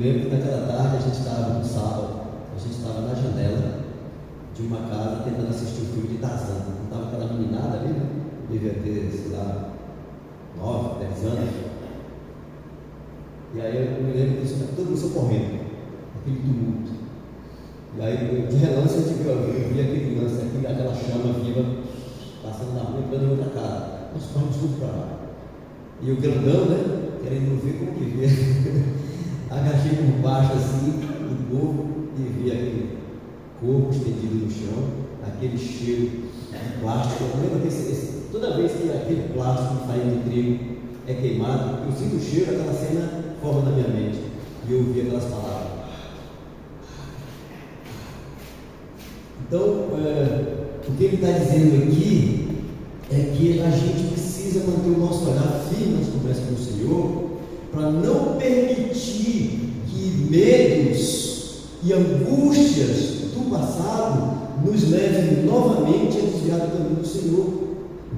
lembro que naquela tarde a gente estava, no sábado, a gente estava na janela de uma casa tentando assistir o filme de Tarzan. Não estava aquela meninada ali, né? Devia ter, sei lá, 9, 10 anos. E aí eu me lembro que todo mundo saiu correndo, aquele tumulto. E aí, de relance, eu vi aquele lance, aquela chama viva passando na rua e entrando em outra casa. Nós corremos tudo para lá. E o grandão, né? Querendo ver como que vê. Agachei por baixo assim, do corpo, e vi aquele corpo estendido no chão, aquele cheiro de plástico. Eu lembro que toda vez que aquele plástico de farinha de trigo é queimado, eu sinto o cheiro, aquela cena forma na minha mente. E eu ouvi aquelas palavras. Então, o que ele está dizendo aqui é que a gente precisa manter o nosso olhar firme nas conversas com o Senhor, para não permitir que medos e angústias do passado nos levem novamente a desviar do caminho do Senhor.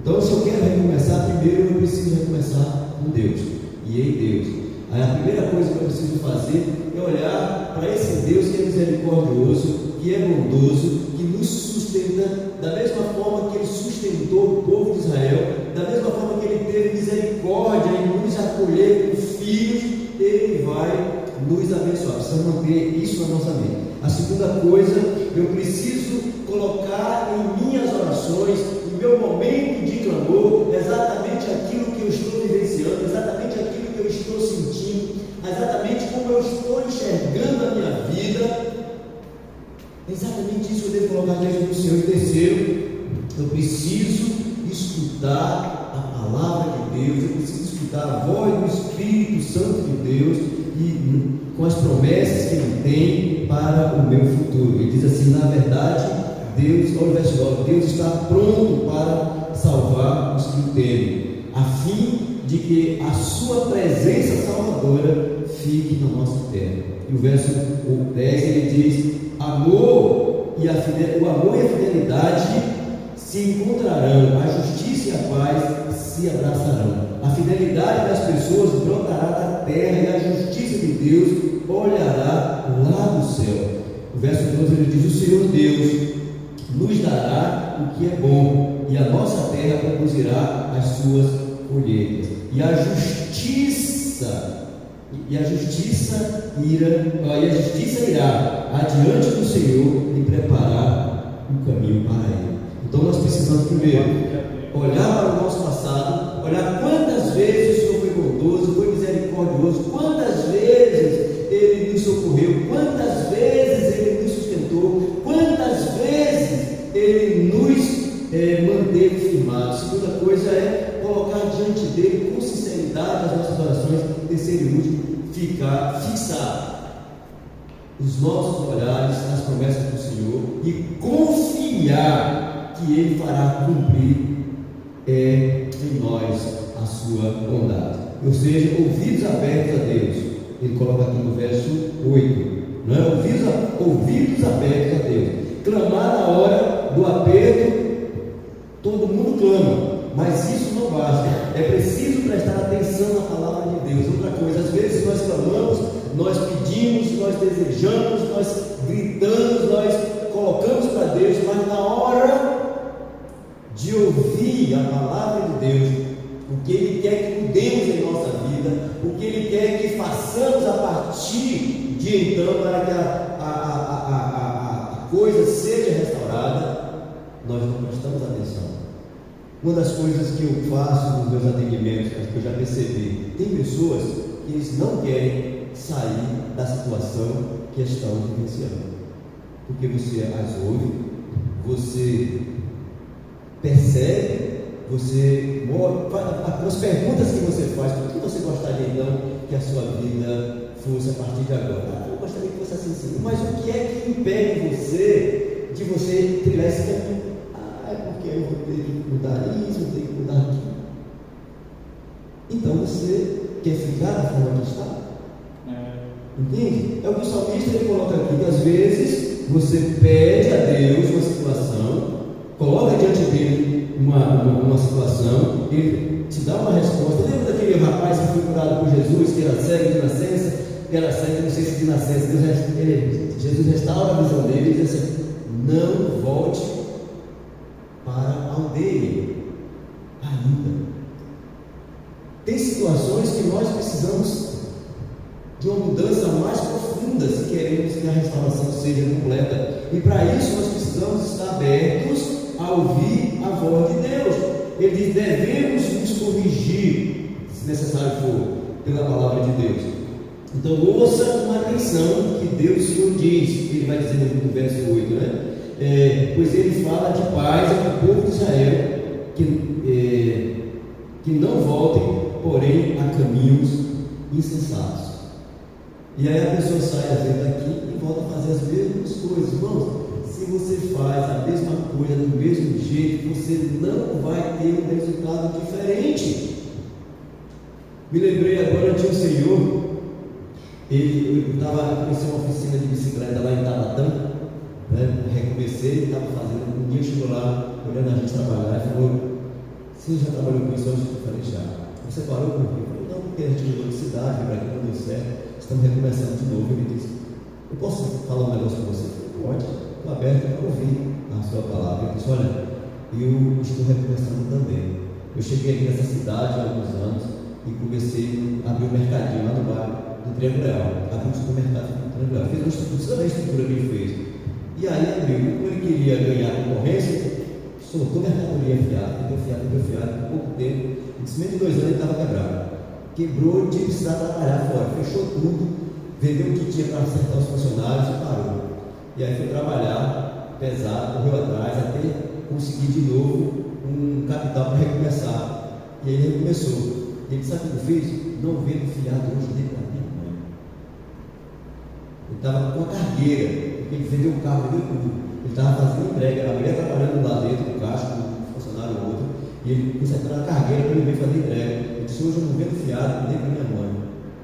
Então, se eu quero recomeçar, primeiro eu preciso recomeçar com Deus e em Deus. Aí a primeira coisa que eu preciso fazer é olhar para esse Deus que é misericordioso, que é bondoso, que nos sustenta da mesma forma que Ele sustentou o povo de Israel, da mesma forma que Ele teve misericórdia em nos acolher como filhos, Ele vai nos abençoar. Precisamos manter isso na nossa mente. A segunda coisa, eu preciso colocar em minhas orações, em meu momento de clamor, exatamente aquilo que eu estou vivenciando, exatamente aquilo que eu estou sentindo, exatamente como eu estou enxergando a minha vida. Exatamente isso que eu devo colocar diante do Senhor. E terceiro, eu preciso escutar a palavra de Deus, eu preciso escutar a voz do Espírito Santo de Deus e com as promessas que Ele tem para o meu futuro. Ele diz assim: na verdade, Deus, olha o verso 9, Deus está pronto para salvar os que o temem, a fim de que a sua presença salvadora fique na nossa terra. E o verso 10 ele diz: o amor e a fidelidade se encontrarão, a justiça e a paz se abraçarão. A fidelidade das pessoas brotará da terra e a justiça de Deus olhará lá do céu. O verso 12 ele diz: o Senhor Deus nos dará o que é bom, e a nossa terra produzirá as suas colheitas. E a justiça irá adiante do Senhor e preparar um caminho para Ele. Então nós precisamos primeiro olhar para o nosso passado, olhar quantas vezes o Senhor foi bondoso, foi misericordioso, quantas vezes Ele nos socorreu, quantas vezes Ele nos sustentou, quantas vezes Ele nos manteve firmados. Segunda coisa é colocar diante dele com sinceridade as nossas orações. Terceiro e último, fixar os nossos olhares nas promessas do Senhor e confiar que Ele fará cumprir em nós a sua bondade. Ou seja, ouvidos abertos a Deus. Ele coloca aqui no verso 8, não é? Ouvidos abertos a Deus. Clamar na hora do aperto, todo mundo clama, mas isso não basta. É preciso prestar atenção na palavra de Deus. Outra coisa, às vezes nós clamamos, nós pedimos, nós desejamos, nós gritamos, nós colocamos para Deus, mas na hora de ouvir a palavra de Deus, o que Ele quer que mudemos em nossa vida, o que Ele quer que façamos a partir de então, para que a coisa seja restaurada, nós não prestamos atenção. Uma das coisas que eu faço nos meus atendimentos, que eu já percebi, tem pessoas que eles não querem sair da situação que estão vivenciando, porque você as ouve, você percebe, você as perguntas que você faz: por que você gostaria então que a sua vida fosse a partir de agora? Eu gostaria que fosse assim, mas o que é que impede de você trilhar esse caminho? É porque eu vou ter que mudar isso, eu tenho que mudar aquilo. Então você quer ficar da forma que está? Entende? É o que o salmista ele coloca aqui, que às vezes você pede a Deus uma situação, coloca diante dele uma situação, ele te dá uma resposta. Lembra daquele rapaz que foi curado por Jesus, que era cego de nascença, que era cego, não sei se de nascença, Jesus restaura a visão dele e diz assim: não volte para a aldeia ainda. Tem situações que nós precisamos de uma mudança mais profunda se queremos que a restauração seja completa, e para isso nós precisamos estar abertos a ouvir a voz de Deus. Ele diz: devemos nos corrigir, se necessário for, pela palavra de Deus. Então ouça com atenção o que Deus Senhor diz. Ele vai dizer no verso 8, né? Pois ele fala de paz ao povo de Israel, que não voltem, porém, a caminhos insensatos. E aí a pessoa sai às vezes daqui e volta a fazer as mesmas coisas. Irmãos, se você faz a mesma coisa do mesmo jeito, você não vai ter um resultado diferente. Me lembrei agora de um senhor, eu comecei uma oficina de bicicleta lá em Tabatã, né? Recomecei, ele estava fazendo, um dia chegou lá, olhando a gente trabalhar, e falou: você já trabalhou com isso hoje? Eu falei: já. Você parou com ele? Eu falei: não, porque a gente mudou de cidade, para aqui não deu certo, estamos recomeçando de novo. Ele disse: eu posso falar um negócio com você? Eu falei: pode, estou aberto para ouvir a sua palavra. Ele disse: olha, eu estou recomeçando também. Eu cheguei aqui nessa cidade há alguns anos e comecei a abrir um mercadinho lá no bairro do Triângulo Real. Abri um supermercado do Triângulo Real. Fiz uma estrutura, a estrutura que ele fez. E aí abriu, como ele queria ganhar concorrência, soltou mercadoria fiada, deu fiado, por pouco tempo. Em menos de 2 anos ele estava quebrado. Quebrou de precisar trabalhar fora, fechou tudo, vendeu o que tinha para acertar os funcionários e parou. E aí foi trabalhar pesado, correu atrás, até conseguir de novo um capital para recomeçar. E aí ele começou. Ele sabe o que eu fiz? Não vendo fiado hoje dele para minha mãe. Ele estava com a cargueira, porque ele vendeu o carro, vendeu tudo. Ele estava fazendo entrega, a mulher trabalhando lá dentro do caixa, um funcionário ou outro, e ele consertando a cargueira para ele vir fazer entrega. Ele disse: hoje eu não vendo fiado nem para minha mãe,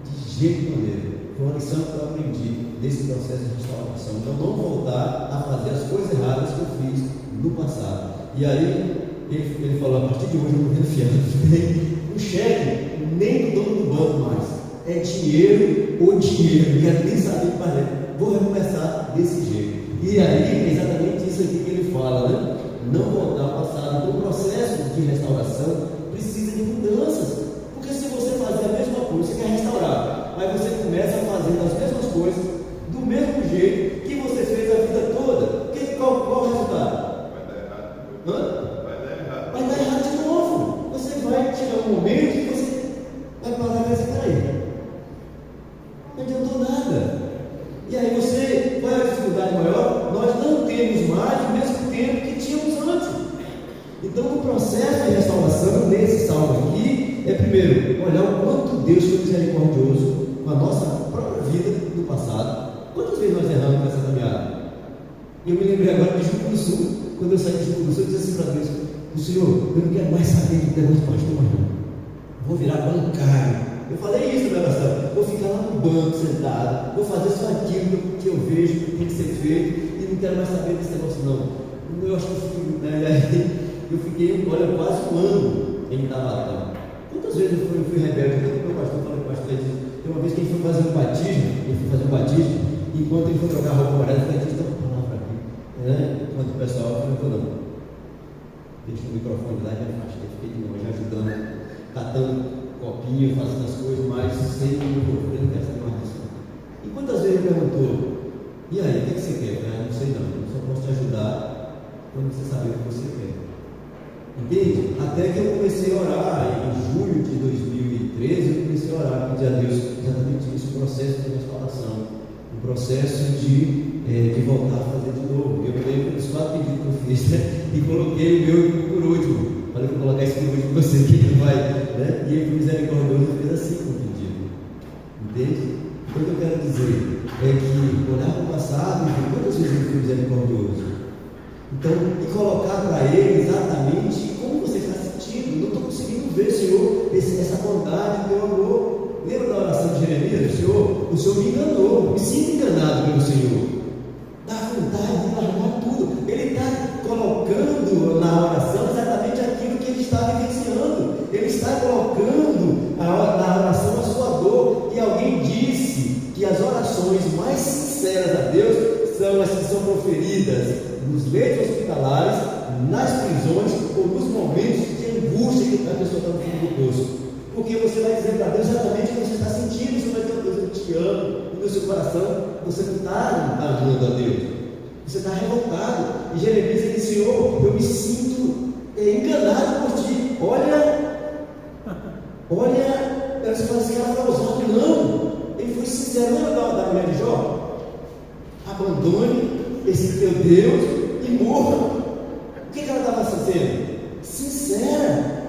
de jeito nenhum. Foi uma lição que eu aprendi nesse processo de restauração. Então, não voltar a fazer as coisas erradas que eu fiz no passado. E aí ele falou: a partir de hoje eu não vendo fiado. O cheque nem do dono do banco mais, é dinheiro ou dinheiro, não quero nem saber o que fazer, vou recomeçar desse jeito. E aí é exatamente isso aqui que ele fala, né? Não voltar ao passado. O processo de restauração precisa de mudanças, porque se você fazer a mesma coisa, você quer restaurar, mas você começa fazendo as mesmas coisas do mesmo jeito que você fez a vida toda, qual o resultado? Vai dar errado. Hã? Vai dar errado. Vai dar errado de novo. Você vai chegar um momento que você vai parar e vai dizer: peraí, não adiantou nada. E aí você, qual é a dificuldade maior? Nós não temos mais o mesmo tempo que tínhamos antes. Então o processo de restauração nesse salmo aqui é, primeiro, olhar o quanto Deus foi misericordioso com a nossa própria vida no passado. Quantas vezes nós erramos nessa caminhada? Eu me lembrei agora de Juco do Sul. Quando eu saí de Juco do Sul, eu disse assim para Deus: o Senhor, eu não quero mais saber de negócio de pastor, não. Vou virar bancário. Eu falei isso na oração: vou ficar lá no banco sentado, vou fazer só aquilo que eu vejo que tem que ser feito e não quero mais saber desse negócio, não. Eu acho que eu fiquei, olha, quase um ano em Tabatã. Quantas vezes eu fui rebelde? Eu falei para o pastor, tem uma vez que ele foi fazer um batismo, e enquanto ele foi trocar a roupa amarela, eu falei: deixa eu dar uma palavra aqui. Enquanto o pessoal falou: não, deixa o microfone lá e me afastei, fiquei de longe, ajudando, catando copinho, fazendo as coisas, mas sem microfone, não quero saber mais disso. E quantas vezes ele perguntou: e aí, o que você quer? Eu falei: não sei não, eu só posso te ajudar quando você saber o que você quer. Entende? Até que eu comecei a orar, em julho de 2013, eu comecei a orar, pedir a Deus exatamente isso, um processo de restauração, um processo de voltar a fazer de novo. Eu me lembro dos 4 pedidos que eu fiz, né? E coloquei o meu por último. Falei: vou colocar esse por último para você, que não vai, né? E ele foi misericordioso e fez assim com o pedido. Entende? Então o que eu quero dizer é que olhar para o passado e quantas vezes ele foi misericordioso. Então, e colocar para ele exatamente como você está sentindo. Não estou conseguindo ver, Senhor, essa bondade, teu amor. Lembra da oração de Jeremias? O Senhor me enganou, me sinto enganado pelo Senhor. Dá vontade de largar tudo. Ele está colocando na oração exatamente aquilo que ele está vivenciando. Ele está colocando na oração a sua dor. E alguém disse são proferidas nos leitos hospitalares, nas prisões ou nos momentos de angústia que a pessoa está no fundo do poço. Porque você vai dizer para Deus exatamente o que você está sentindo. Você vai dizer: Deus, eu te amo, no seu coração você não está amando a Deus, você está revoltado. E Jeremias disse: Senhor, eu me sinto enganado por ti. Olha, você fala assim: ela falou usando. Não, ele foi sincero. Lembra da mulher de Jó? Abandone esse teu Deus e morra. O que ela estava fazendo? Sincera.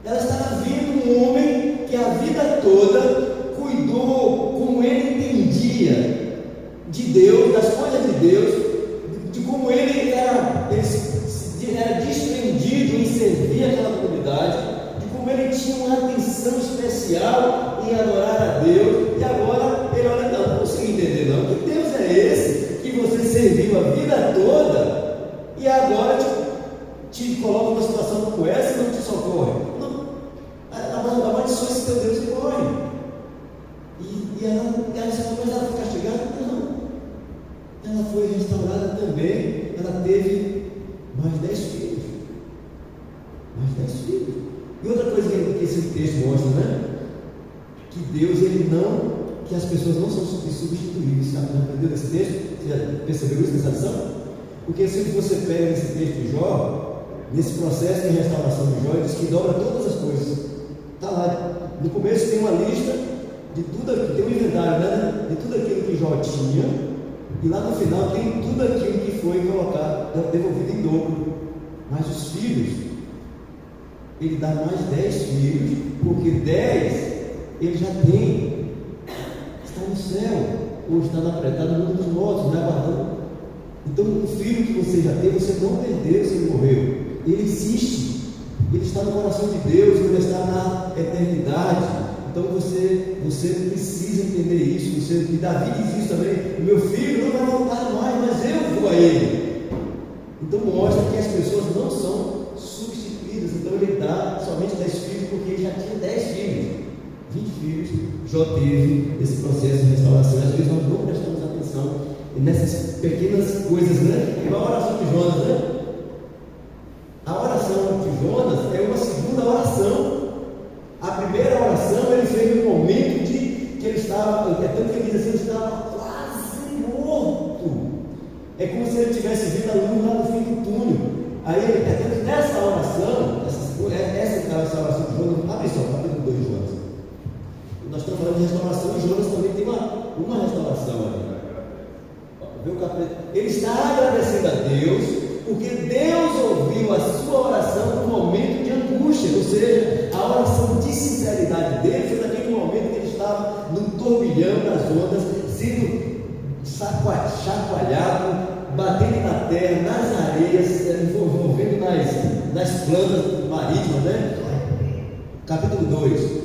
Ela estava vendo um homem que a vida toda cuidou, como ele entendia, de Deus, das coisas de Deus, de como ele era desprendido em servir aquela comunidade, de como ele tinha uma atenção especial em adorar a Deus. E agora ele olha: não consigo entender não, que Deus é esse que você serviu a vida toda e agora te coloca numa situação como essa e não te socorre? Amaldiçoa esse teu Deus e morre. E ela disse: mas ela foi castigada? Não, ela foi restaurada também. Ela teve mais 10 filhos. E outra coisa que esse texto mostra, né? Que Deus, que as pessoas não são substituíveis. Você aprendeu desse texto? Você já percebeu isso nessa lição? Porque se você pega esse texto de Jó, nesse processo de restauração de Jó, ele diz que dobra todas as coisas. Está lá, no começo tem uma lista de tudo aquilo, tem um inventário, né? De tudo aquilo que Jó tinha, e lá no final tem tudo aquilo que foi colocado, devolvido em dobro. Mas os filhos, ele dá mais 10 filhos, porque 10 ele já tem, está no céu, ou está no mundo dos mortos, né? Aguardando. Então o filho que você já tem, você não perdeu se ele morreu, ele existe. Ele está no coração de Deus, ele está na eternidade. Então você precisa entender isso. E Davi diz isso também: o meu filho não vai voltar mais, mas eu vou a ele. Então mostra que as pessoas não são substituídas. Então ele dá somente 10 filhos, porque ele já tinha 10 filhos. 20 filhos Jó teve esse processo de restauração. Às vezes nós não prestamos atenção nessas pequenas coisas, né? Igual a oração de Jonas, né? A oração de Jonas é uma segunda oração. A primeira oração ele fez no momento que ele estava, tanto que ele diz assim: ele estava quase morto. É como se ele tivesse visto a luz lá no fim do túnel. Aí, nessa oração, essa oração de Jonas, abre só, capítulo 2 de Jonas. Nós estamos falando de restauração, e Jonas também tem uma restauração ali. Ele está agradecendo a Deus, porque Deus ouviu a sua oração no momento de angústia, ou seja, a oração de sinceridade dele foi naquele momento que ele estava no turbilhão das ondas, sendo chacoalhado, batendo na terra, nas areias, envolvendo nas plantas marítimas, né? Capítulo 2.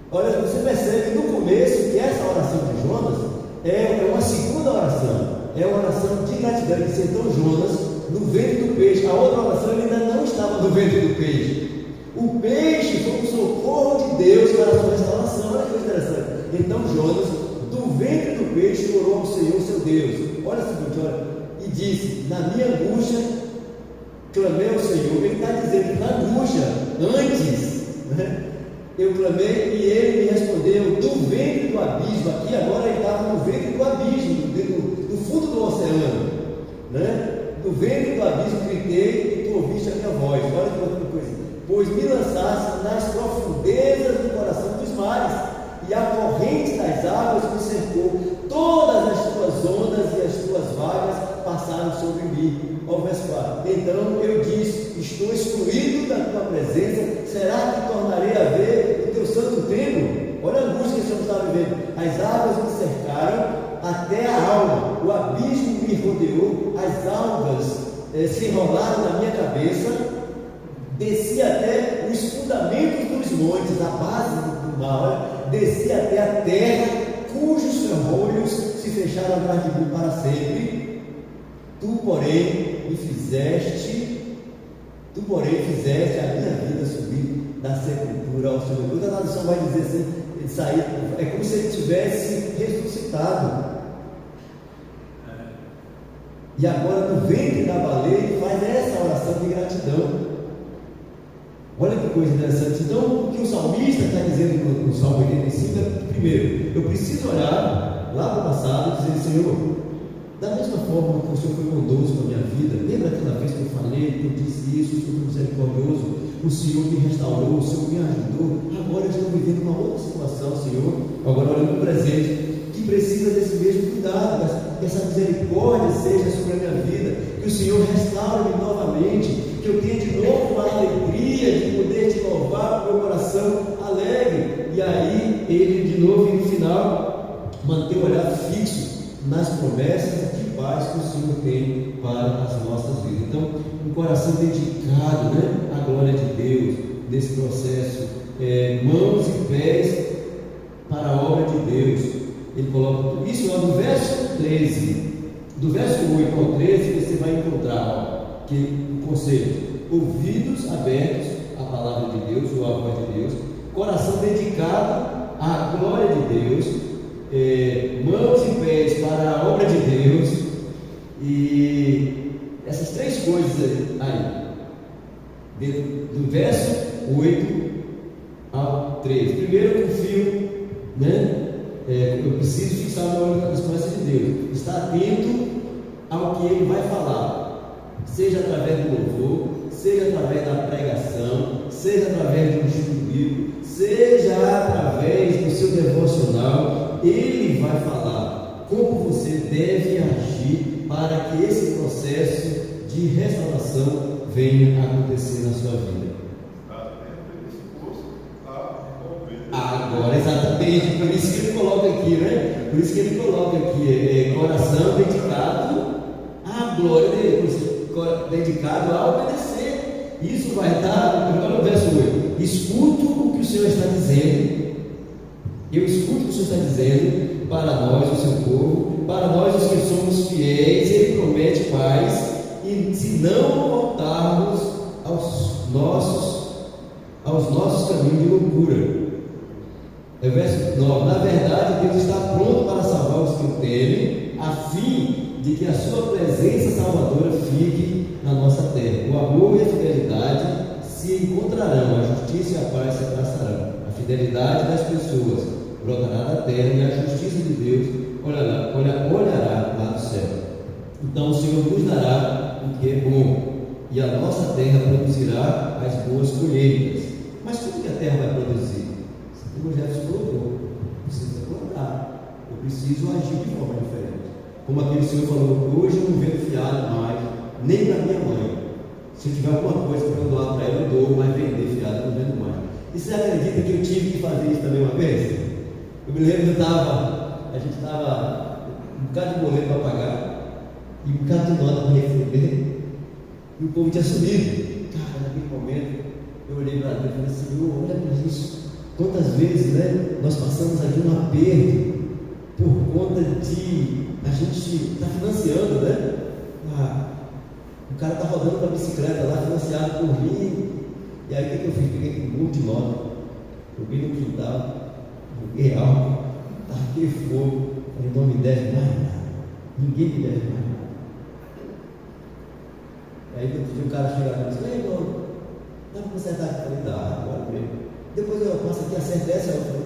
Olha, você percebe no começo que essa oração de Jonas é uma segunda oração, é uma oração de gratidão. Ele disse: então Jonas, no ventre do peixe. A outra oração ele ainda não estava no ventre do peixe. O peixe foi um socorro de Deus para a sua restauração. Olha que coisa interessante. Então Jonas, do ventre do peixe, orou ao Senhor seu Deus. Olha o seguinte, olha, e disse: na minha angústia clamei ao Senhor. Ele está dizendo: na angústia, antes, né? Eu clamei e ele me respondeu do ventre do abismo. Aqui agora ele estava no ventre do abismo, do fundo do oceano, né? Do ventre do abismo gritei e tu ouviste a minha voz. Olha que outra coisa: pois me lançaste nas profundezas do coração dos mares, e a corrente das águas me cercou. Todas as tuas ondas e as tuas vagas passaram sobre mim. Ó, verso 4. Então eu disse: estou excluído da tua presença. Será que tornarei a ver o teu santo templo? Olha a angústia que o Senhor está vivendo. As águas me cercaram até a alma, o abismo me rodeou, as algas se enrolaram na minha cabeça, desci até os fundamentos dos montes, a base do mar, desci até a terra, cujos ferrolhos se fecharam atrás de mim para sempre. Tu, porém, fizeste a minha vida subir da sepultura ao Senhor. Outra tradução vai dizer assim, é como se ele tivesse ressuscitado. E agora no ventre da baleia ele faz essa oração de gratidão. Olha que coisa interessante. Então, o que o salmista está dizendo no Salmo 85 é, primeiro, eu preciso olhar lá para o passado e dizer, Senhor, da mesma forma que o Senhor foi bondoso com a minha vida, lembra aquela vez que eu falei, que eu disse isso, o Senhor foi misericordioso, o Senhor me restaurou, o Senhor me ajudou, agora eu estou vivendo uma outra situação, Senhor, agora olhando para o presente, que precisa desse mesmo cuidado, que essa misericórdia seja sobre a minha vida, que o Senhor restaure-me novamente, que eu tenha de novo a alegria de poder te louvar com o meu coração alegre. E aí ele de novo no final manter o olhar fixo nas promessas de paz que o Senhor tem para as nossas vidas. Então, um coração dedicado, né, à glória de Deus nesse processo, mãos e pés para a obra de Deus. Ele coloca tudo isso lá no verso 13, do verso 8 ao 13, você vai encontrar que o conceito: ouvidos abertos à palavra de Deus, ou à voz de Deus, coração dedicado à glória de Deus, mãos e pés para a obra de Deus, e essas três coisas aí, do verso 8 ao 13. Primeiro, eu confio, né? Eu preciso fixar o meu olho nas promessas de Deus, estar atento ao que Ele vai falar, seja através do louvor, seja através da pregação, seja através de um estudo bíblico, seja através do seu devocional. Ele vai falar como você deve agir para que esse processo de restauração venha a acontecer na sua vida. Agora, exatamente, por isso que ele coloca aqui, né? Por isso que ele coloca aqui, coração dedicado à glória de Deus, dedicado a obedecer. Isso vai estar, agora o verso 8: escuto o que o Senhor está dizendo, eu escuto o que o Senhor está dizendo para nós, o seu povo, para nós os que somos fiéis. Ele promete paz, e se não voltarmos aos nossos caminhos de loucura. Verso 9: na verdade, Deus está pronto para salvar os que o temem, a fim de que a sua presença salvadora fique na nossa terra. O amor e a fidelidade se encontrarão, a justiça e a paz se abraçarão. A fidelidade das pessoas brotará da terra, e a justiça de Deus olhará lá do céu. Então o Senhor nos dará o que é bom, e a nossa terra produzirá as boas colheitas. Mas tudo que a terra vai produzir, o Jefferson colocou, precisa plantar, eu preciso agir de forma diferente. Como aquele senhor falou, hoje eu não vendo fiado mais, nem da minha mãe. Se eu tiver alguma coisa para eu doar para ela, eu dou, mas vender fiado eu não vendo mais. E você acredita que eu tive que fazer isso também uma vez? Eu me lembro que a gente estava um bocado de boleto para pagar, e um bocado de nota para receber, e o povo tinha subido. Cara, naquele momento, eu olhei para Deus e falei, Senhor, olha para isso. Quantas vezes, né, nós passamos aqui um aperto por conta de a gente estar financiando, né? O cara está rodando com a bicicleta lá, financiado por mim. E aí o que eu fiz? Peguei um monte de nota, joguei no quintal, joguei álcool, taquei fogo. Falei, não me deve mais nada, ninguém me deve mais nada. Aí outro dia o cara chega lá e diz, ei, irmão, dá para consertar aqui? Eu falei, dá, agora mesmo. Depois eu passo aqui, acerto essa, eu falei,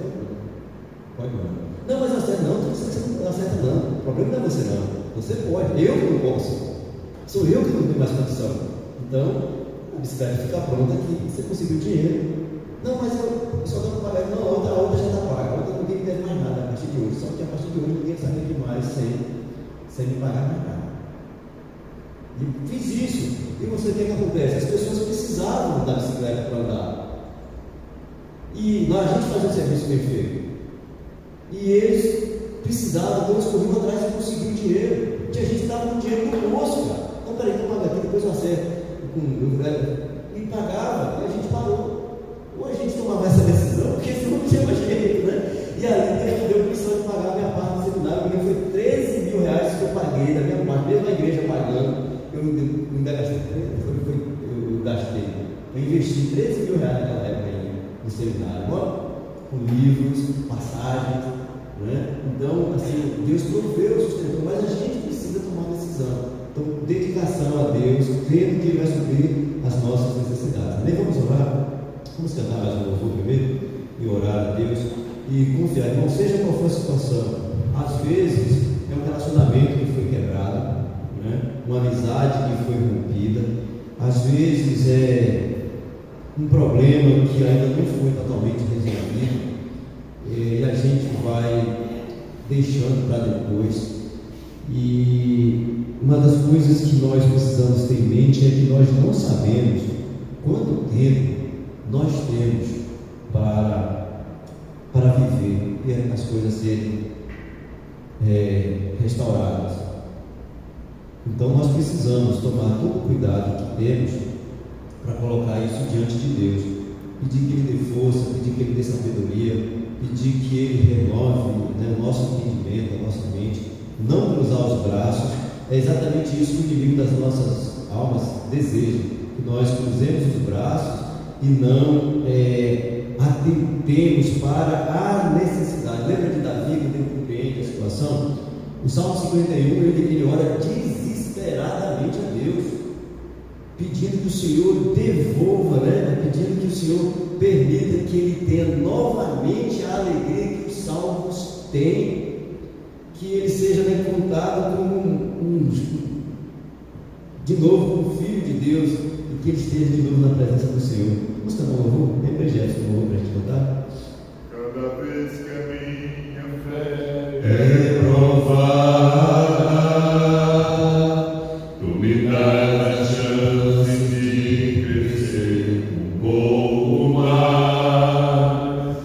pode não. Não, mas acerta não, você não acerta não. O problema não é você não. Você pode, eu que não posso. Sou eu que não tenho mais condição. Então, a bicicleta fica pronta aqui. Você conseguiu dinheiro. Não, mas eu só estou pagando. Não, a outra já está paga. A outra ninguém me deve mais nada a partir de hoje. Só que a partir de hoje ninguém sabe demais sem me pagar mais nada. E fiz isso. E você, o que acontece? As pessoas precisavam da bicicleta para andar. E a gente fazia um serviço bem feito. E eles precisavam, então eles corriam atrás de conseguir o dinheiro. Tinha gente que estava com dinheiro no bolso, cara. Então, peraí, que eu pago aqui, depois eu acerto. E pagava, e a gente parou. Ou a gente tomava essa decisão, porque senão não tinha mais jeito, né? E ali Deus me deu condição de pagar a minha parte do seminário. Foi 13 mil reais que eu paguei da minha parte, mesmo a igreja pagando. Eu ainda gastei, eu gastei. Eu investi 13 mil reais naquela época aí, no seminário, com livros, passagens, né? Então, assim, Deus proveu, sustentou, mas a gente precisa tomar uma decisão. Então, dedicação a Deus, crendo que Ele vai suprir as nossas necessidades. Nem vamos orar? Vamos cantar mais um louvor primeiro e orar a Deus e confiar. Irmão, seja qual for a situação, às vezes é um relacionamento que foi quebrado, né? Uma amizade que foi rompida, às vezes é um problema que ainda não foi totalmente resolvido e a gente vai deixando para depois. E uma das coisas que nós precisamos ter em mente é que nós não sabemos quanto tempo nós temos para viver e as coisas serem restauradas. Então nós precisamos tomar todo o cuidado que temos para colocar isso diante de Deus, pedir que Ele dê força, pedir que Ele dê sabedoria, pedir que Ele renove, né, o nosso entendimento, a nossa mente, não cruzar os braços. É exatamente isso que o inimigo das nossas almas deseja, que nós cruzemos os braços e não atentemos para a necessidade. Lembra de Davi, quando ele compreende a situação? O Salmo 51, ele ora desesperadamente a Deus, pedindo que o Senhor devolva, pedindo que o Senhor permita que ele tenha novamente a alegria que os salmos têm, que ele seja contado como de novo um filho de Deus, e que ele esteja de novo na presença do Senhor. Vamos cantar um louvor? Lembra, Jefferson, um louvor para a gente cantar? Cada vez que a minha fé É provada, tu me dás a chance de crescer um pouco mais.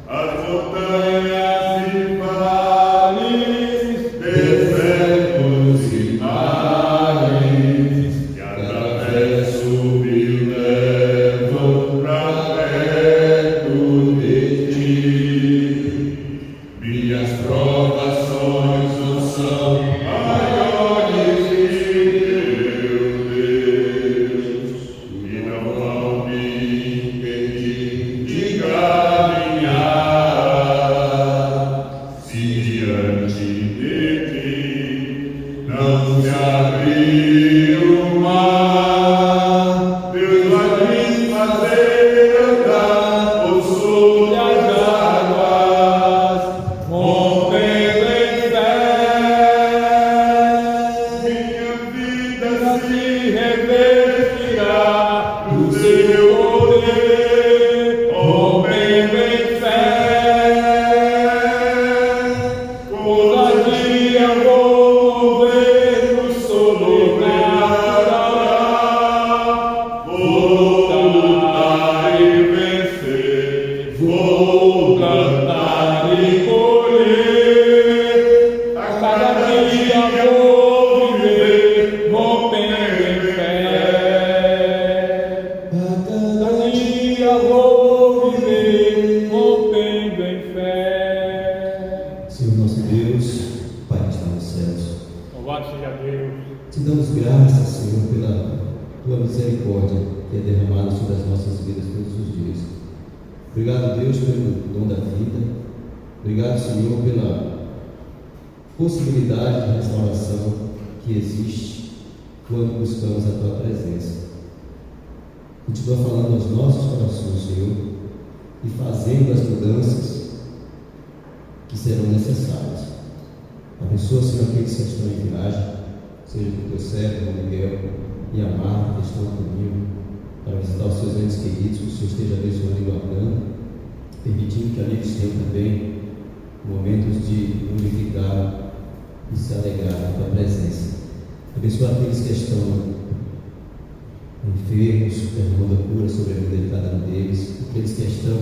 As montanhas e vales, desertos e mares que atravesso me levam pra perto de ti. Minhas provações não são maiores que meu Deus, e não vão me impedir de caminhar. Se diante de ti não se abrir o mar, Deus vai me fazer andar por sobre as águas, rompendo em fé. Minha vida se revestirá do seu poder, rompendo em fé. Com ousadia vou mover no sobrenatural, vou lutar e vencer, vou plantar e colher. A cada dia vou viver rompendo em fé. A cada dia vou viver rompendo em fé. Senhor nosso Deus, Pai que está nos céus, Louvado seja Deus. te damos graças, Senhor, pela tua misericórdia que é derramada sobre as nossas vidas todos os dias. Obrigado, Deus, pelo dom da vida. Obrigado, Senhor, pela possibilidade de restauração que existe quando buscamos a tua presença. Continua falando aos nossos corações, Senhor, e fazendo as mudanças que serão necessárias. Abençoa, Senhor, aqueles que estão em viagem, seja do teu servo, Miguel e a Marta, que estão comigo, para visitar os seus entes queridos, que o Senhor esteja abençoando e guardando, permitindo que ali eles tenham também momentos de unificar e se alegrar na tua presença. Abençoa aqueles que estão enfermos, derramando a cura sobre a vida de cada um deles, aqueles que estão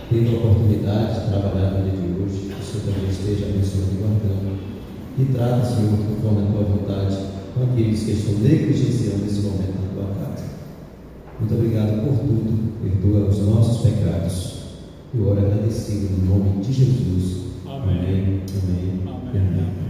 tendo a oportunidade de trabalhar no dia de hoje, que o Senhor também esteja abençoando e guardando. E trata, Senhor, conforme a tua vontade, com aqueles que estão negligenciando esse momento na tua casa. Muito obrigado por tudo, perdoa os nossos pecados. Eu oro agradecido no nome de Jesus. Amém. Amém. Amém. Amém. Amém.